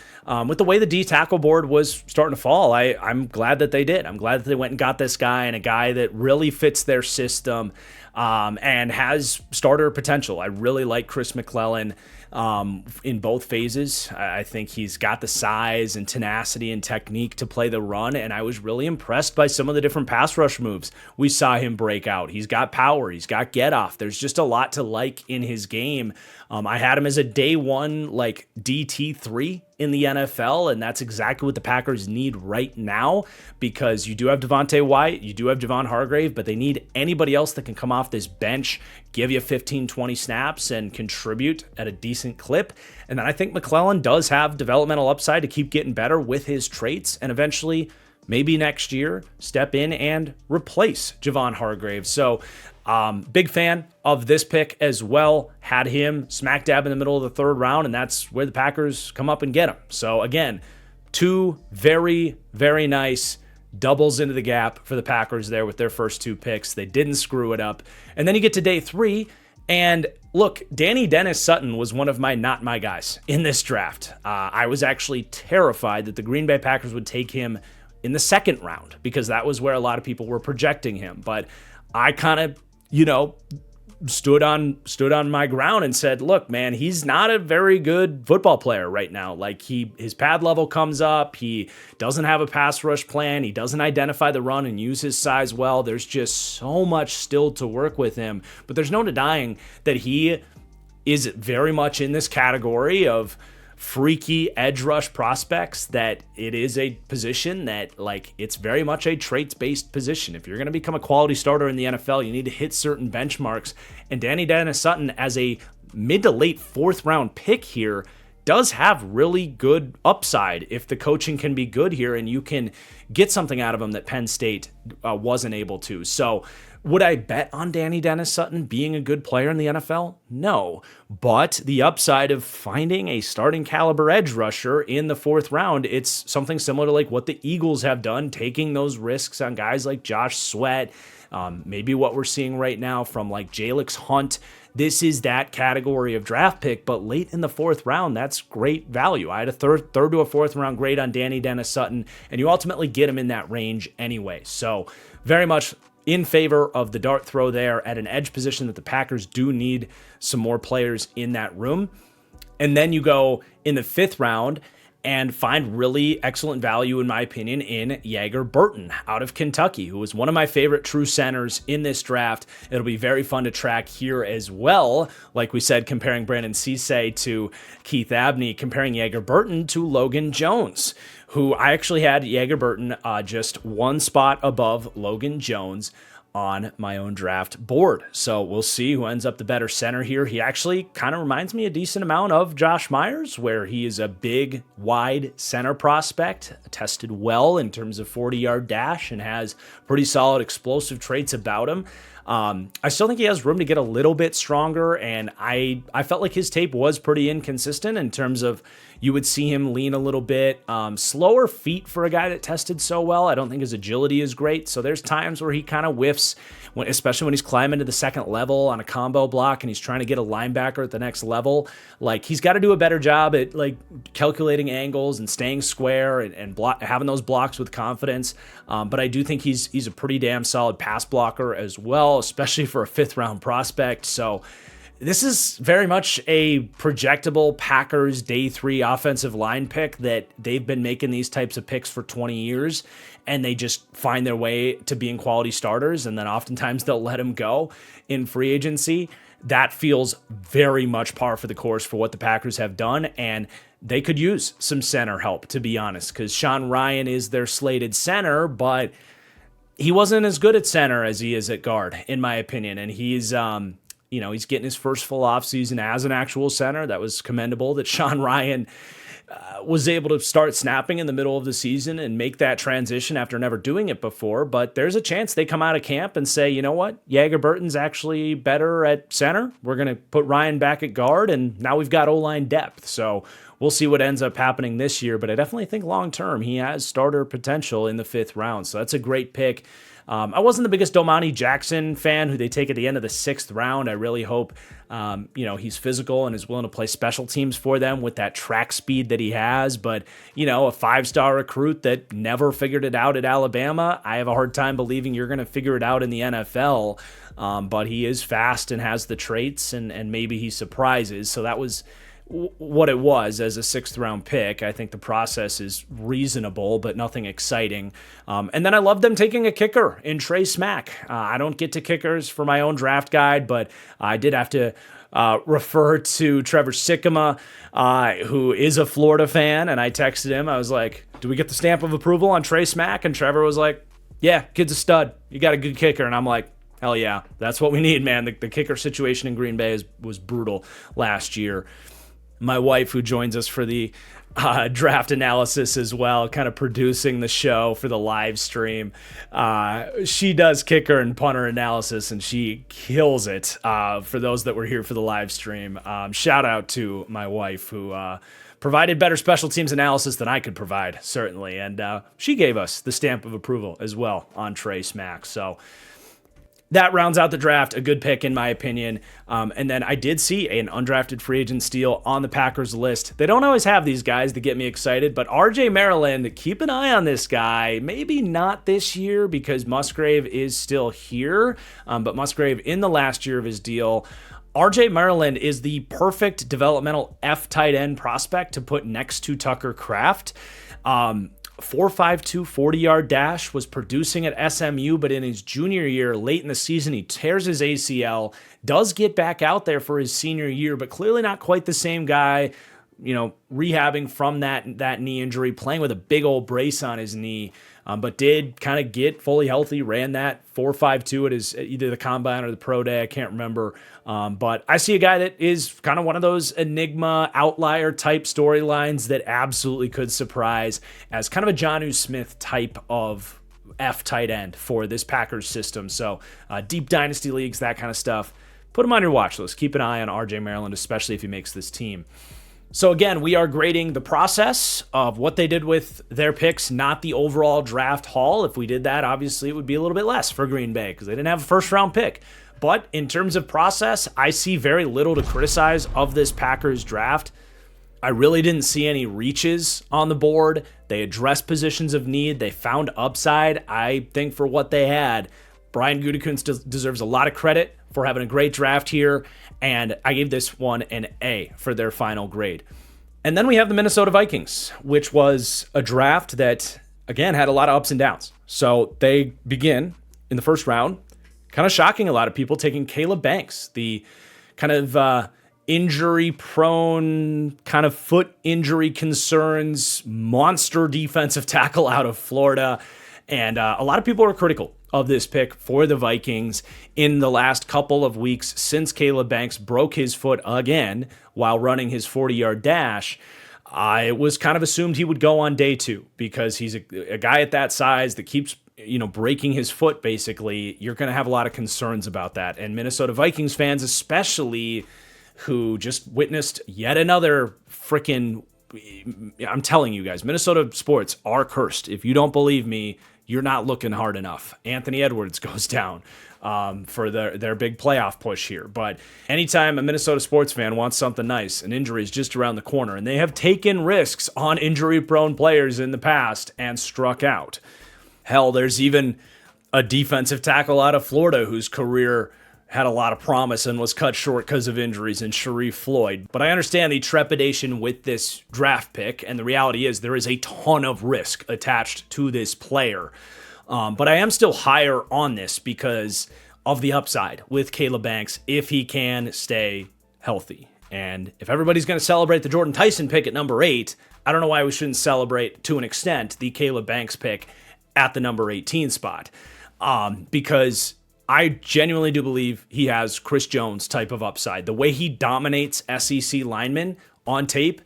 with the way the D tackle board was starting to fall, I'm glad that they did. I'm glad that they went and got this guy, and a guy that really fits their system and has starter potential. I really like Chris McClellan in both phases. I think he's got the size and tenacity and technique to play the run, and I was really impressed by some of the different pass rush moves we saw him break out. He's got power. He's got get off. There's just a lot to like in his game. I had him as a day one, like DT3 in the NFL, and that's exactly what the Packers need right now, because you do have Devontae White, you do have Javon Hargrave, but they need anybody else that can come off this bench, give you 15, 20 snaps, and contribute at a decent clip. And then I think McClellan does have developmental upside to keep getting better with his traits, and eventually, maybe next year, step in and replace Javon Hargrave. So big fan of this pick as well. Had him smack dab in the middle of the 3rd round, and that's where the Packers come up and get him. So again, 2 very, very nice doubles into the gap for the Packers there with their first 2 picks. They didn't screw it up. And then you get to day 3, and look, Danny Dennis Sutton was one of my not my guys in this draft. I was actually terrified that the Green Bay Packers would take him in the 2nd round, because that was where a lot of people were projecting him. But I kind of, stood on my ground and said, look, man, he's not a very good football player right now. Like, his pad level comes up. He doesn't have a pass rush plan. He doesn't identify the run and use his size well. There's just so much still to work with him. But there's no denying that he is very much in this category of freaky edge rush prospects, that it is a position that, like, it's very much a traits-based position. If you're going to become a quality starter in the NFL, you need to hit certain benchmarks. And Danny Dennis Sutton, as a mid to late 4th round pick here, does have really good upside if the coaching can be good here and you can get something out of him that Penn State wasn't able to. So would I bet on Danny Dennis Sutton being a good player in the NFL? No. But the upside of finding a starting caliber edge rusher in the 4th round, it's something similar to like what the Eagles have done, taking those risks on guys like Josh Sweat, maybe what we're seeing right now from like Jalix Hunt. This is that category of draft pick, but late in the 4th round, that's great value. I had a third to a 4th round grade on Danny Dennis Sutton, and you ultimately get him in that range anyway. So very much in favor of the dart throw there at an edge position that the Packers do need some more players in that room. And then you go in the 5th round and find really excellent value, in my opinion, in Jaeger Burton out of Kentucky, who was one of my favorite true centers in this draft. It'll be very fun to track here as well. Like we said, comparing Brandon Cisse to Keith Abney, comparing Jaeger Burton to Logan Jones, who I actually had Jaeger Burton just one spot above Logan Jones on my own draft board. So we'll see who ends up the better center here. He actually kind of reminds me a decent amount of Josh Myers, where he is a big, wide center prospect, tested well in terms of 40-yard dash and has pretty solid explosive traits about him. I still think he has room to get a little bit stronger, and I felt like his tape was pretty inconsistent in terms of you would see him lean a little bit. Slower feet for a guy that tested so well. I don't think his agility is great, so there's times where he kind of whiffs, especially when he's climbing to the 2nd level on a combo block and he's trying to get a linebacker at the next level. Like, he's got to do a better job at like calculating angles and staying square and having those blocks with confidence. But I do think he's a pretty damn solid pass blocker as well, especially for a 5th round prospect. So this is very much a projectable Packers day 3 offensive line pick that they've been making these types of picks for 20 years, and they just find their way to being quality starters, and then oftentimes they'll let them go in free agency. That feels very much par for the course for what the Packers have done, and they could use some center help, to be honest, because Sean Ryan is their slated center, but he wasn't as good at center as he is at guard, in my opinion, and he's getting his first full offseason as an actual center. That was commendable that Sean Ryan was able to start snapping in the middle of the season and make that transition after never doing it before. But there's a chance they come out of camp and say, you know what, Jager Burton's actually better at center. We're going to put Ryan back at guard, and now we've got O-line depth. So we'll see what ends up happening this year. But I definitely think long-term he has starter potential in the 5th round. So that's a great pick. I wasn't the biggest Domani Jackson fan, who they take at the end of the 6th round. I really hope, he's physical and is willing to play special teams for them with that track speed that he has. But, a 5-star recruit that never figured it out at Alabama, I have a hard time believing you're going to figure it out in the NFL. But he is fast and has the traits, and maybe he surprises. So that was what it was as a 6th round pick. I think the process is reasonable, but nothing exciting. And then I love them taking a kicker in Trey Smack. I don't get to kickers for my own draft guide, but I did have to refer to Trevor Sikkema, who is a Florida fan. And I texted him. I was like, do we get the stamp of approval on Trey Smack? And Trevor was like, yeah, kid's a stud. You got a good kicker. And I'm like, hell yeah, that's what we need, man. The kicker situation in Green Bay was brutal last year. My wife, who joins us for the draft analysis as well, kind of producing the show for the live stream, she does kicker and punter analysis, and she kills it. For those that were here for the live stream, shout out to my wife, who provided better special teams analysis than I could provide, certainly. And she gave us the stamp of approval as well on Trey Smack. So that rounds out the draft, a good pick in my opinion. And then I did see an undrafted free agent steal on the Packers list. They don't always have these guys that get me excited, but RJ Maryland, keep an eye on this guy. Maybe not this year because Musgrave is still here, but Musgrave in the last year of his deal. RJ Maryland is the perfect developmental F tight end prospect to put next to Tucker Kraft. 4.52 40-yard dash, was producing at SMU, but in his junior year, late in the season, he tears his ACL, does get back out there for his senior year, but clearly not quite the same guy, rehabbing from that knee injury, playing with a big old brace on his knee, but did kind of get fully healthy, ran that 4.52 at either the combine or the pro day, I can't remember. But I see a guy that is kind of one of those enigma outlier type storylines that absolutely could surprise as kind of a Jonnu Smith type of F tight end for this Packers system. So deep dynasty leagues, that kind of stuff. Put him on your watch list. Keep an eye on RJ Maryland, especially if he makes this team. So again, we are grading the process of what they did with their picks, not the overall draft haul. If we did that, obviously it would be a little bit less for Green Bay because they didn't have a first round pick. But in terms of process, I see very little to criticize of this Packers draft. I really didn't see any reaches on the board. They addressed positions of need. They found upside. I think for what they had, Brian Gutekunst deserves a lot of credit for having a great draft here, and I gave this one an A for their final grade. And then we have the Minnesota Vikings, which was a draft that, again, had a lot of ups and downs. So they begin in the first round, kind of shocking a lot of people, taking Caleb Banks, the kind of injury-prone, kind of foot injury concerns, monster defensive tackle out of Florida. And a lot of people are critical of this pick for the Vikings in the last couple of weeks since Caleb Banks broke his foot again while running his 40-yard dash. It was kind of assumed he would go on day 2 because he's a guy at that size that keeps breaking his foot, basically. You're going to have a lot of concerns about that. And Minnesota Vikings fans especially, who just witnessed yet another freaking, I'm telling you guys, Minnesota sports are cursed. If you don't believe me, you're not looking hard enough. Anthony Edwards goes down for their big playoff push here. But anytime a Minnesota sports fan wants something nice, an injury is just around the corner. And they have taken risks on injury-prone players in the past and struck out. Hell, there's even a defensive tackle out of Florida whose career had a lot of promise and was cut short because of injuries in Sharif Floyd. But I understand the trepidation with this draft pick, and the reality is there is a ton of risk attached to this player. But I am still higher on this because of the upside with Caleb Banks if he can stay healthy. And if everybody's going to celebrate the Jordan Tyson pick at number 8, I don't know why we shouldn't celebrate, to an extent, the Caleb Banks pick at the number 18 spot. Because I genuinely do believe he has Chris Jones type of upside. The way he dominates SEC linemen on tape,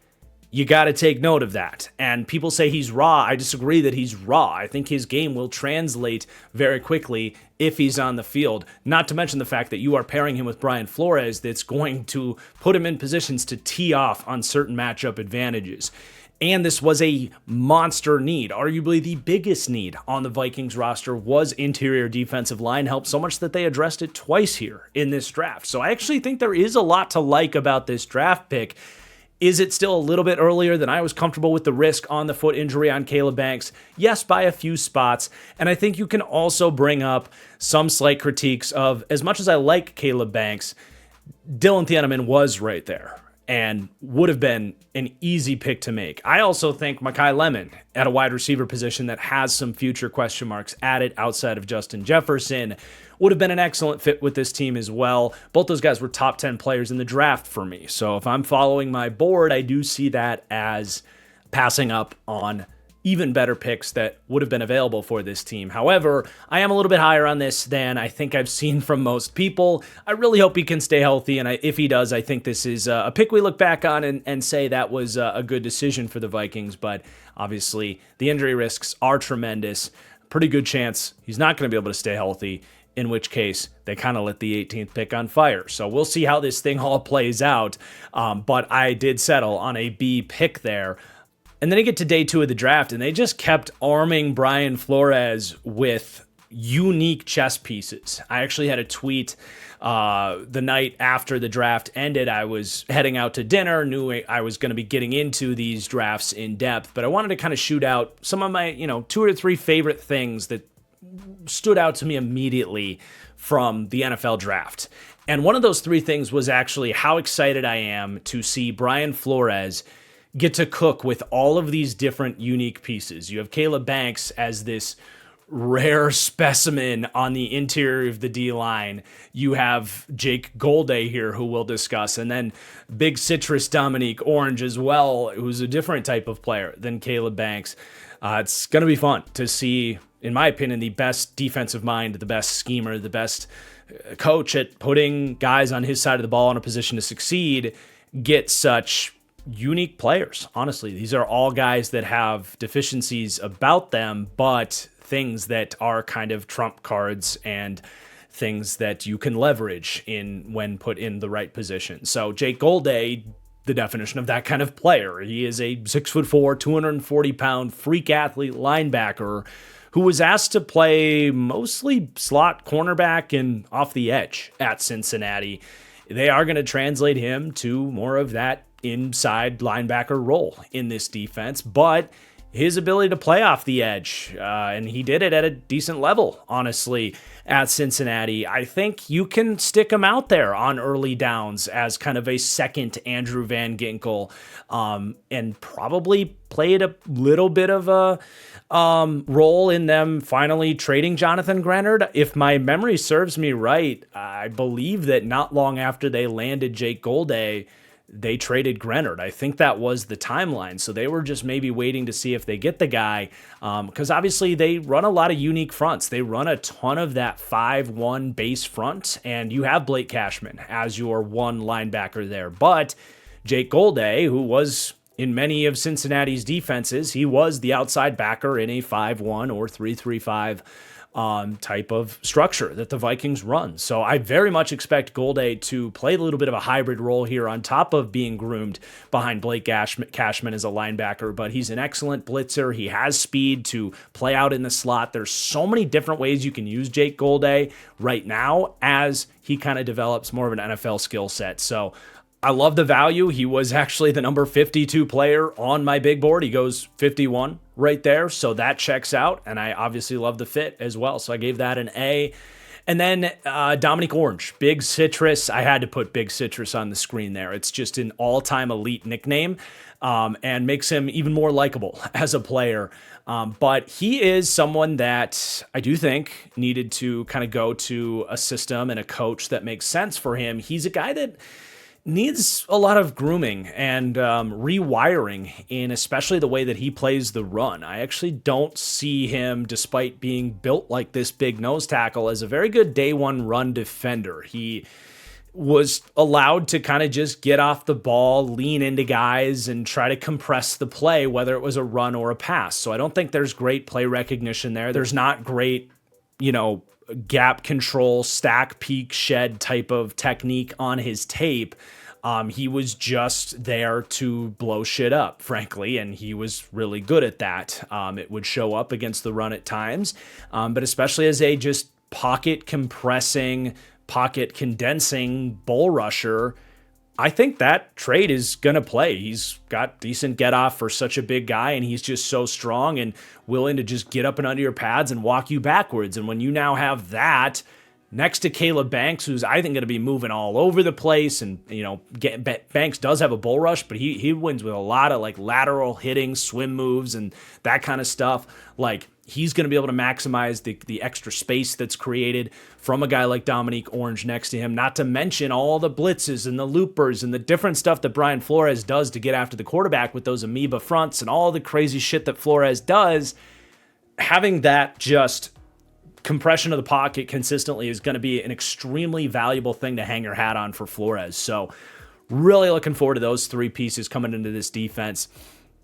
You got to take note of that. And people say he's raw. I disagree that he's raw. I think his game will translate very quickly if he's on the field. Not to mention the fact that you are pairing him with Brian Flores that's going to put him in positions to tee off on certain matchup advantages. And this was a monster need. Arguably the biggest need on the Vikings roster was interior defensive line help, so much that they addressed it twice here in this draft. So I actually think there is a lot to like about this draft pick. Is it still a little bit earlier than I was comfortable with the risk on the foot injury on Caleb Banks? Yes, by a few spots. And I think you can also bring up some slight critiques of, as much as I like Caleb Banks, Dylan Thieneman was right there and would have been an easy pick to make. I also think Mekhi Lemon at a wide receiver position that has some future question marks added outside of Justin Jefferson would have been an excellent fit with this team as well. Both those guys were top 10 players in the draft for me. So if I'm following my board, I do see that as passing up on even better picks that would have been available for this team. However, I am a little bit higher on this than I think I've seen from most people. I really hope he can stay healthy, and if he does, I think this is a pick we look back on and say that was a good decision for the Vikings, but obviously the injury risks are tremendous. Pretty good chance he's not going to be able to stay healthy, in which case they kind of lit the 18th pick on fire. So we'll see how this thing all plays out, but I did settle on a B pick there. And then you get to day 2 of the draft, and they just kept arming Brian Flores with unique chess pieces. I actually had a tweet the night after the draft ended. I was heading out to dinner, knew I was going to be getting into these drafts in depth, but I wanted to kind of shoot out some of my, 2 or 3 favorite things that stood out to me immediately from the NFL draft. And one of those 3 things was actually how excited I am to see Brian Flores get to cook with all of these different unique pieces. You have Caleb Banks as this rare specimen on the interior of the D-line. You have Jake Golday here, who we'll discuss, and then Big Citrus Dominique Orange as well, who's a different type of player than Caleb Banks. It's going to be fun to see, in my opinion, the best defensive mind, the best schemer, the best coach at putting guys on his side of the ball in a position to succeed get such unique players. Honestly, these are all guys that have deficiencies about them, but things that are kind of trump cards and things that you can leverage in when put in the right position. So Jake Golday, the definition of that kind of player. He is a 6'4", 240-pound freak athlete linebacker who was asked to play mostly slot cornerback and off the edge at Cincinnati. They are going to translate him to more of that inside linebacker role in this defense, but his ability to play off the edge, and he did it at a decent level, honestly, at Cincinnati. I think you can stick him out there on early downs as kind of a second Andrew Van Ginkel, and probably played a little bit of a role in them finally trading Jonathan Grenard. If my memory serves me right, I believe that not long after they landed Jake Golday, they traded Grenard. I think that was the timeline. So they were just maybe waiting to see if they get the guy, because obviously they run a lot of unique fronts. They run a ton of that 5-1 base front, and you have Blake Cashman as your one linebacker there. But Jake Golday, who was in many of Cincinnati's defenses, he was the outside backer in a 5-1 or 3-3-5 type of structure that the Vikings run. So I very much expect Golday to play a little bit of a hybrid role here on top of being groomed behind Blake Cashman as a linebacker, but he's an excellent blitzer. He has speed to play out in the slot. There's so many different ways you can use Jake Golday right now as he kind of develops more of an NFL skill set. So I love the value. He was actually the number 52 player on my big board. He goes 51 right there, so that checks out, and I obviously love the fit as well, so I gave that an A. And then Dominique Orange, Big Citrus. I had to put Big Citrus on the screen there. It's just an all-time elite nickname, and makes him even more likable as a player. But he is someone that I do think needed to kind of go to a system and a coach that makes sense for him. He's a guy that needs a lot of grooming and rewiring in especially the way that he plays the run. I actually don't see him, despite being built like this big nose tackle, as a very good day one run defender. He was allowed to kind of just get off the ball, lean into guys, and try to compress the play, whether it was a run or a pass. So I don't think there's great play recognition there. There's not great, gap control, stack, peek, shed type of technique on his tape. He was just there to blow shit up, frankly, and he was really good at that. It would show up against the run at times, but especially as a just pocket compressing, pocket condensing bull rusher, I think that trade is going to play. He's got decent get off for such a big guy, and he's just so strong and willing to just get up and under your pads and walk you backwards. And when you now have that next to Caleb Banks, who's I think going to be moving all over the place, and Banks does have a bull rush, but he wins with a lot of like lateral hitting, swim moves, and that kind of stuff. Like, he's going to be able to maximize the extra space that's created from a guy like Dominique Orange next to him, not to mention all the blitzes and the loopers and the different stuff that Brian Flores does to get after the quarterback with those amoeba fronts and all the crazy shit that Flores does. Having that just compression of the pocket consistently is going to be an extremely valuable thing to hang your hat on for Flores. So really looking forward to those three pieces coming into this defense.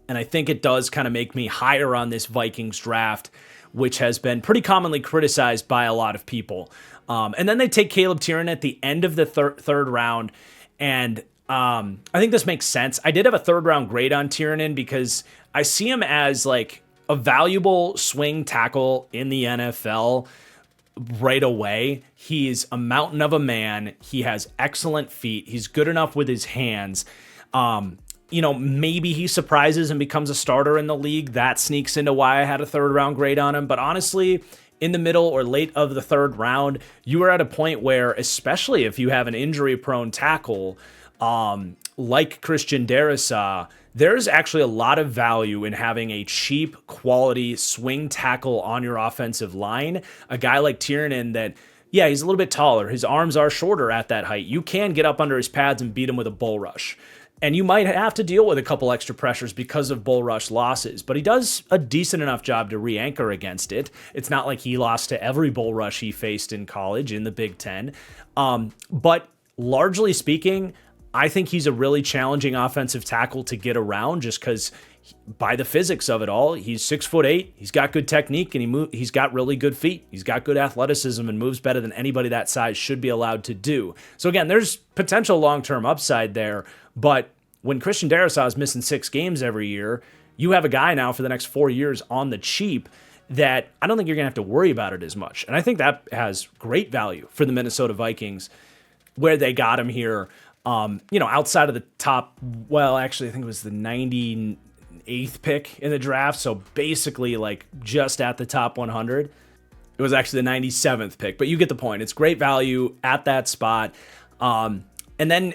And I think it does kind of make me higher on this Vikings draft, which has been pretty commonly criticized by a lot of people. And then they take Caleb Tiernan at the end of the third round. And I think this makes sense. I did have a third round grade on Tiernan because I see him as like a valuable swing tackle in the NFL right away. He's a mountain of a man. He has excellent feet. He's good enough with his hands. Maybe he surprises and becomes a starter in the league. That sneaks into why I had a third round grade on him. But honestly, in the middle or late of the third round, you are at a point where, especially if you have an injury prone tackle like Christian Darrisaw, there's actually a lot of value in having a cheap quality swing tackle on your offensive line. A guy like Tiernan that, yeah, he's a little bit taller. His arms are shorter at that height. You can get up under his pads and beat him with a bull rush. And you might have to deal with a couple extra pressures because of bull rush losses, but he does a decent enough job to re-anchor against it. It's not like he lost to every bull rush he faced in college in the Big Ten. But largely speaking, I think he's a really challenging offensive tackle to get around just because by the physics of it all, he's 6'8", he's got good technique, and he's got really good feet. He's got good athleticism and moves better than anybody that size should be allowed to do. So again, there's potential long-term upside there, but when Christian Darrisaw is missing 6 games every year, you have a guy now for the next 4 years on the cheap that I don't think you're going to have to worry about it as much. And I think that has great value for the Minnesota Vikings where they got him here. Outside of the top, well, actually, I think it was the 98th pick in the draft. So basically like just at the top 100. It was actually the 97th pick, but you get the point. It's great value at that spot. And then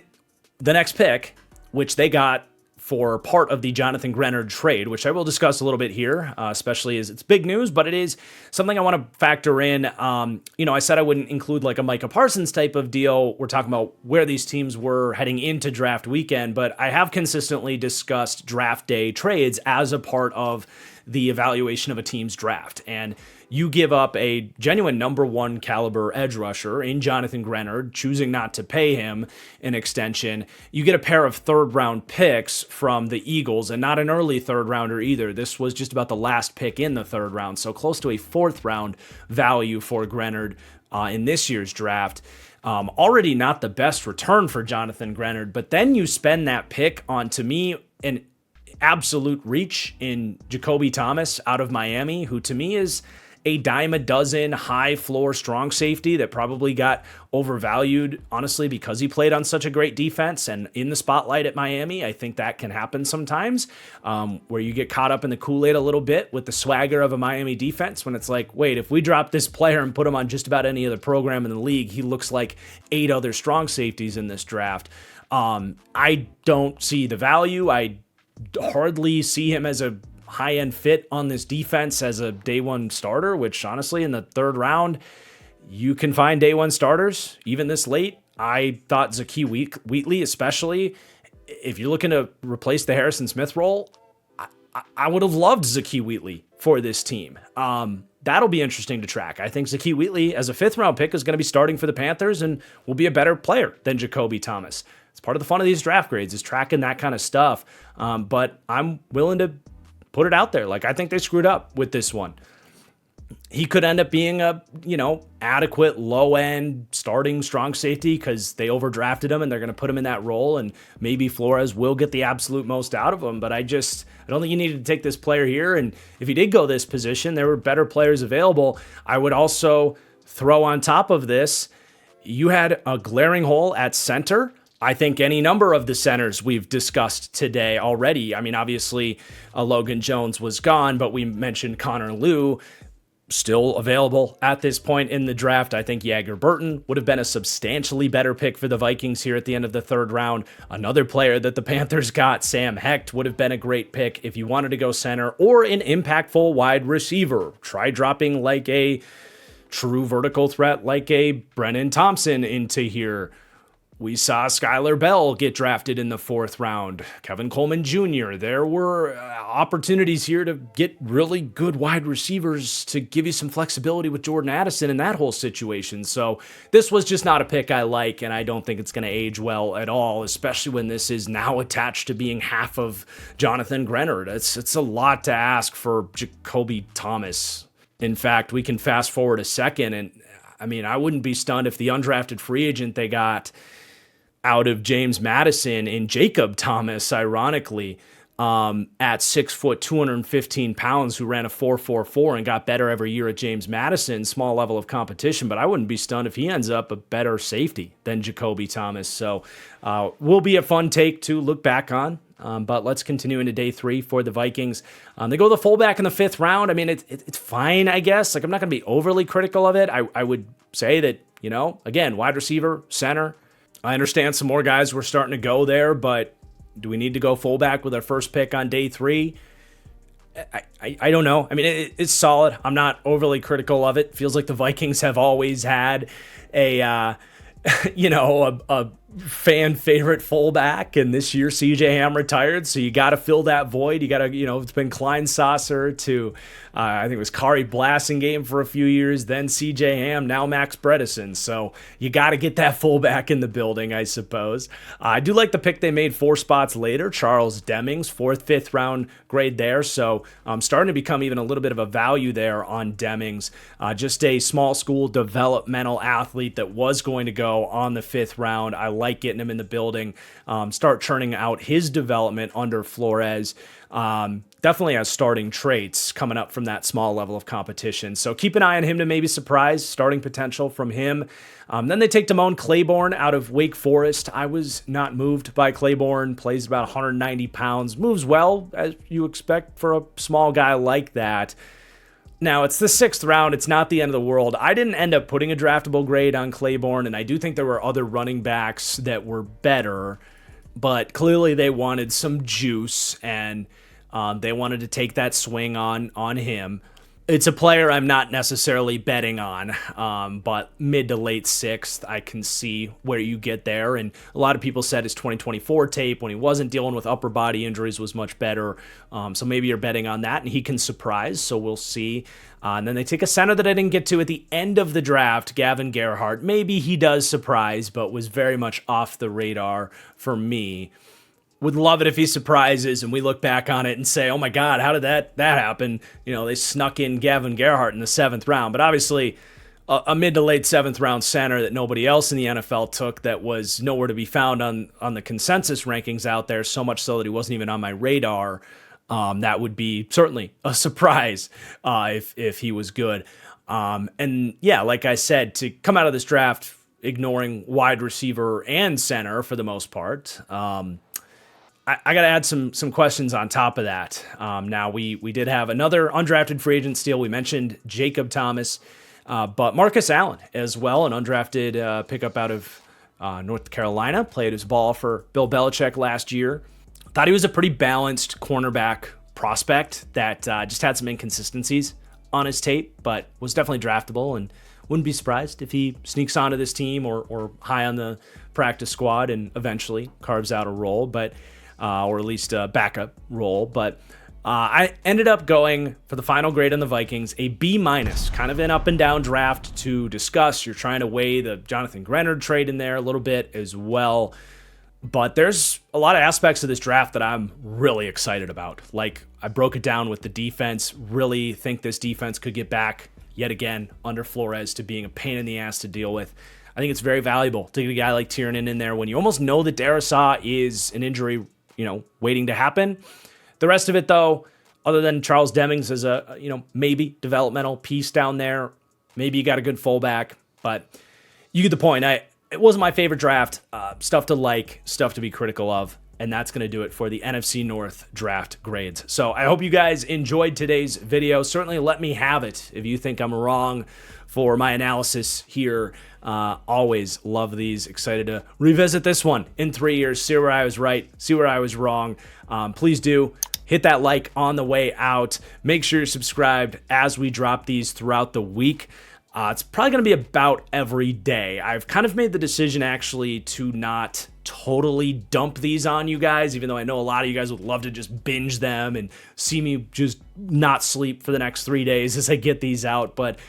the next pick, which they got for part of the Jonathan Grenard trade, which I will discuss a little bit here, especially as it's big news, but it is something I want to factor in. I said I wouldn't include like a Micah Parsons type of deal. We're talking about where these teams were heading into draft weekend, but I have consistently discussed draft day trades as a part of the evaluation of a team's draft. And you give up a genuine number one caliber edge rusher in Jonathan Grenard, choosing not to pay him an extension. You get a pair of third round picks from the Eagles, and not an early third rounder either. This was just about the last pick in the third round, so close to a fourth round value for Grenard in this year's draft. Already not the best return for Jonathan Grenard, but then you spend that pick on, to me, an absolute reach in Jacoby Thomas out of Miami, who to me is a dime a dozen high floor strong safety that probably got overvalued, honestly, because he played on such a great defense and in the spotlight at Miami. I think that can happen sometimes, where you get caught up in the Kool-Aid a little bit with the swagger of a Miami defense when it's like, wait, if we drop this player and put him on just about any other program in the league, he looks like 8 other strong safeties in this draft. I don't see the value. I hardly see him as a high-end fit on this defense as a day one starter, which honestly in the third round, you can find day one starters even this late. I thought Zakee Wheatley, especially if you're looking to replace the Harrison Smith role, I would have loved Zakee Wheatley for this team. that'll be interesting to track. I think Zakee Wheatley, as a 5th-round pick, is going to be starting for the Panthers and will be a better player than Jacoby Thomas. It's part of the fun of these draft grades is tracking that kind of stuff. But I'm willing to put it out there. Like, I think they screwed up with this one. He could end up being a, adequate low-end starting strong safety because they overdrafted him and they're going to put him in that role, and maybe Flores will get the absolute most out of him. But I don't think you needed to take this player here. And if he did go this position, there were better players available. I would also throw on top of this, you had a glaring hole at center. I think any number of the centers we've discussed today already. I mean, obviously, Logan Jones was gone, but we mentioned Connor Liu, still available at this point in the draft. I think Jagger Burton would have been a substantially better pick for the Vikings here at the end of the 3rd round. Another player that the Panthers got, Sam Hecht, would have been a great pick if you wanted to go center or an impactful wide receiver. Try dropping like a true vertical threat like a Brennan Thompson into here. We saw Skylar Bell get drafted in the 4th round. Kevin Coleman Jr. There were opportunities here to get really good wide receivers to give you some flexibility with Jordan Addison in that whole situation. So this was just not a pick I like, and I don't think it's going to age well at all, especially when this is now attached to being half of Jonathan Grenard. It's a lot to ask for Jacoby Thomas. In fact, we can fast forward a second, and I mean, I wouldn't be stunned if the undrafted free agent they got out of James Madison in Jacob Thomas, ironically, at 6 foot, 215 pounds, who ran a 4.44 and got better every year at James Madison, small level of competition, but I wouldn't be stunned if he ends up a better safety than Jacoby Thomas. So will be a fun take to look back on. But let's continue into day 3 for the Vikings. They go the fullback in the 5th round. I mean, it's fine, I guess. Like, I'm not going to be overly critical of it. I would say that, again, wide receiver, center. I understand some more guys were starting to go there, but do we need to go fullback with our first pick on day 3? I don't know. I mean, it's solid. I'm not overly critical of it. Feels like the Vikings have always had a fan favorite fullback, and this year CJ Ham retired, so you got to fill that void. You got to, it's been Klein Saucer to I think it was Kari Blasingame for a few years, then CJ Ham, now Max Bredesen. So you got to get that fullback in the building, I suppose. I do like the pick they made 4 spots later, Charles Demings, 4th, 5th round grade there. So starting to become even a little bit of a value there on Demings. Just a small school developmental athlete that was going to go on the 5th round. I like getting him in the building, start churning out his development under Flores. Definitely has starting traits coming up from that small level of competition. So keep an eye on him to maybe surprise starting potential from him. Then they take Damone Claiborne out of Wake Forest. I was not moved by Claiborne, plays about 190 pounds, moves well, as you expect for a small guy like that. Now, it's the 6th round. It's not the end of the world. I didn't end up putting a draftable grade on Claiborne, and I do think there were other running backs that were better, but clearly they wanted some juice, and they wanted to take that swing on him. It's a player I'm not necessarily betting on, but mid to late 6th, I can see where you get there. And a lot of people said his 2024 tape, when he wasn't dealing with upper body injuries, was much better. So maybe you're betting on that, and he can surprise, so we'll see. And then they take a center that I didn't get to at the end of the draft, Gavin Gerhardt. Maybe he does surprise, but was very much off the radar for me. Would love it if he surprises and we look back on it and say, oh my God, how did that happen? They snuck in Gavin Gerhardt in the 7th round. But obviously, a mid to late 7th round center that nobody else in the NFL took, that was nowhere to be found on the consensus rankings out there, so much so that he wasn't even on my radar. That would be certainly a surprise if he was good. And yeah, like I said, to come out of this draft ignoring wide receiver and center for the most part, I got to add some questions on top of that. Now, we did have another undrafted free agent steal. We mentioned Jacob Thomas, but Marcus Allen as well, an undrafted pickup out of North Carolina, played his ball for Bill Belichick last year. Thought he was a pretty balanced cornerback prospect that just had some inconsistencies on his tape, but was definitely draftable, and wouldn't be surprised if he sneaks onto this team or high on the practice squad and eventually carves out a role, but or at least a backup role. But I ended up going for the final grade on the Vikings, a B-, kind of an up and down draft to discuss. You're trying to weigh the Jonathan Grenard trade in there a little bit as well. But there's a lot of aspects of this draft that I'm really excited about. Like, I broke it down with the defense. Really think this defense could get back yet again under Flores to being a pain in the ass to deal with. I think it's very valuable to get a guy like Tiernan in there when you almost know that Darrisaw is an injury, waiting to happen. The rest of it, though, other than Charles Demings as a, maybe developmental piece down there, maybe you got a good fullback, but you get the point. It wasn't my favorite draft. Stuff to like, stuff to be critical of, and that's going to do it for the NFC North draft grades. So I hope you guys enjoyed today's video. Certainly let me have it if you think I'm wrong for my analysis here. Always love these. Excited to revisit this one in 3 years, see where I was right, see where I was wrong. Please do hit that like on the way out. Make sure you're subscribed as we drop these throughout the week. It's probably going to be about every day. I've kind of made the decision actually to not totally dump these on you guys, even though I know a lot of you guys would love to just binge them and see me just not sleep for the next 3 days as I get these out. But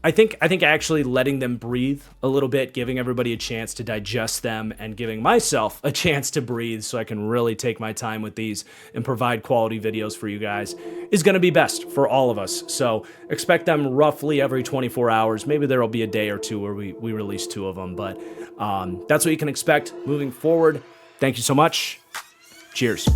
I think actually letting them breathe a little bit, giving everybody a chance to digest them, and giving myself a chance to breathe so I can really take my time with these and provide quality videos for you guys is going to be best for all of us. So expect them roughly every 24 hours. Maybe there will be a day or two where we release 2 of them, but that's what you can expect moving forward. Thank you so much. Cheers.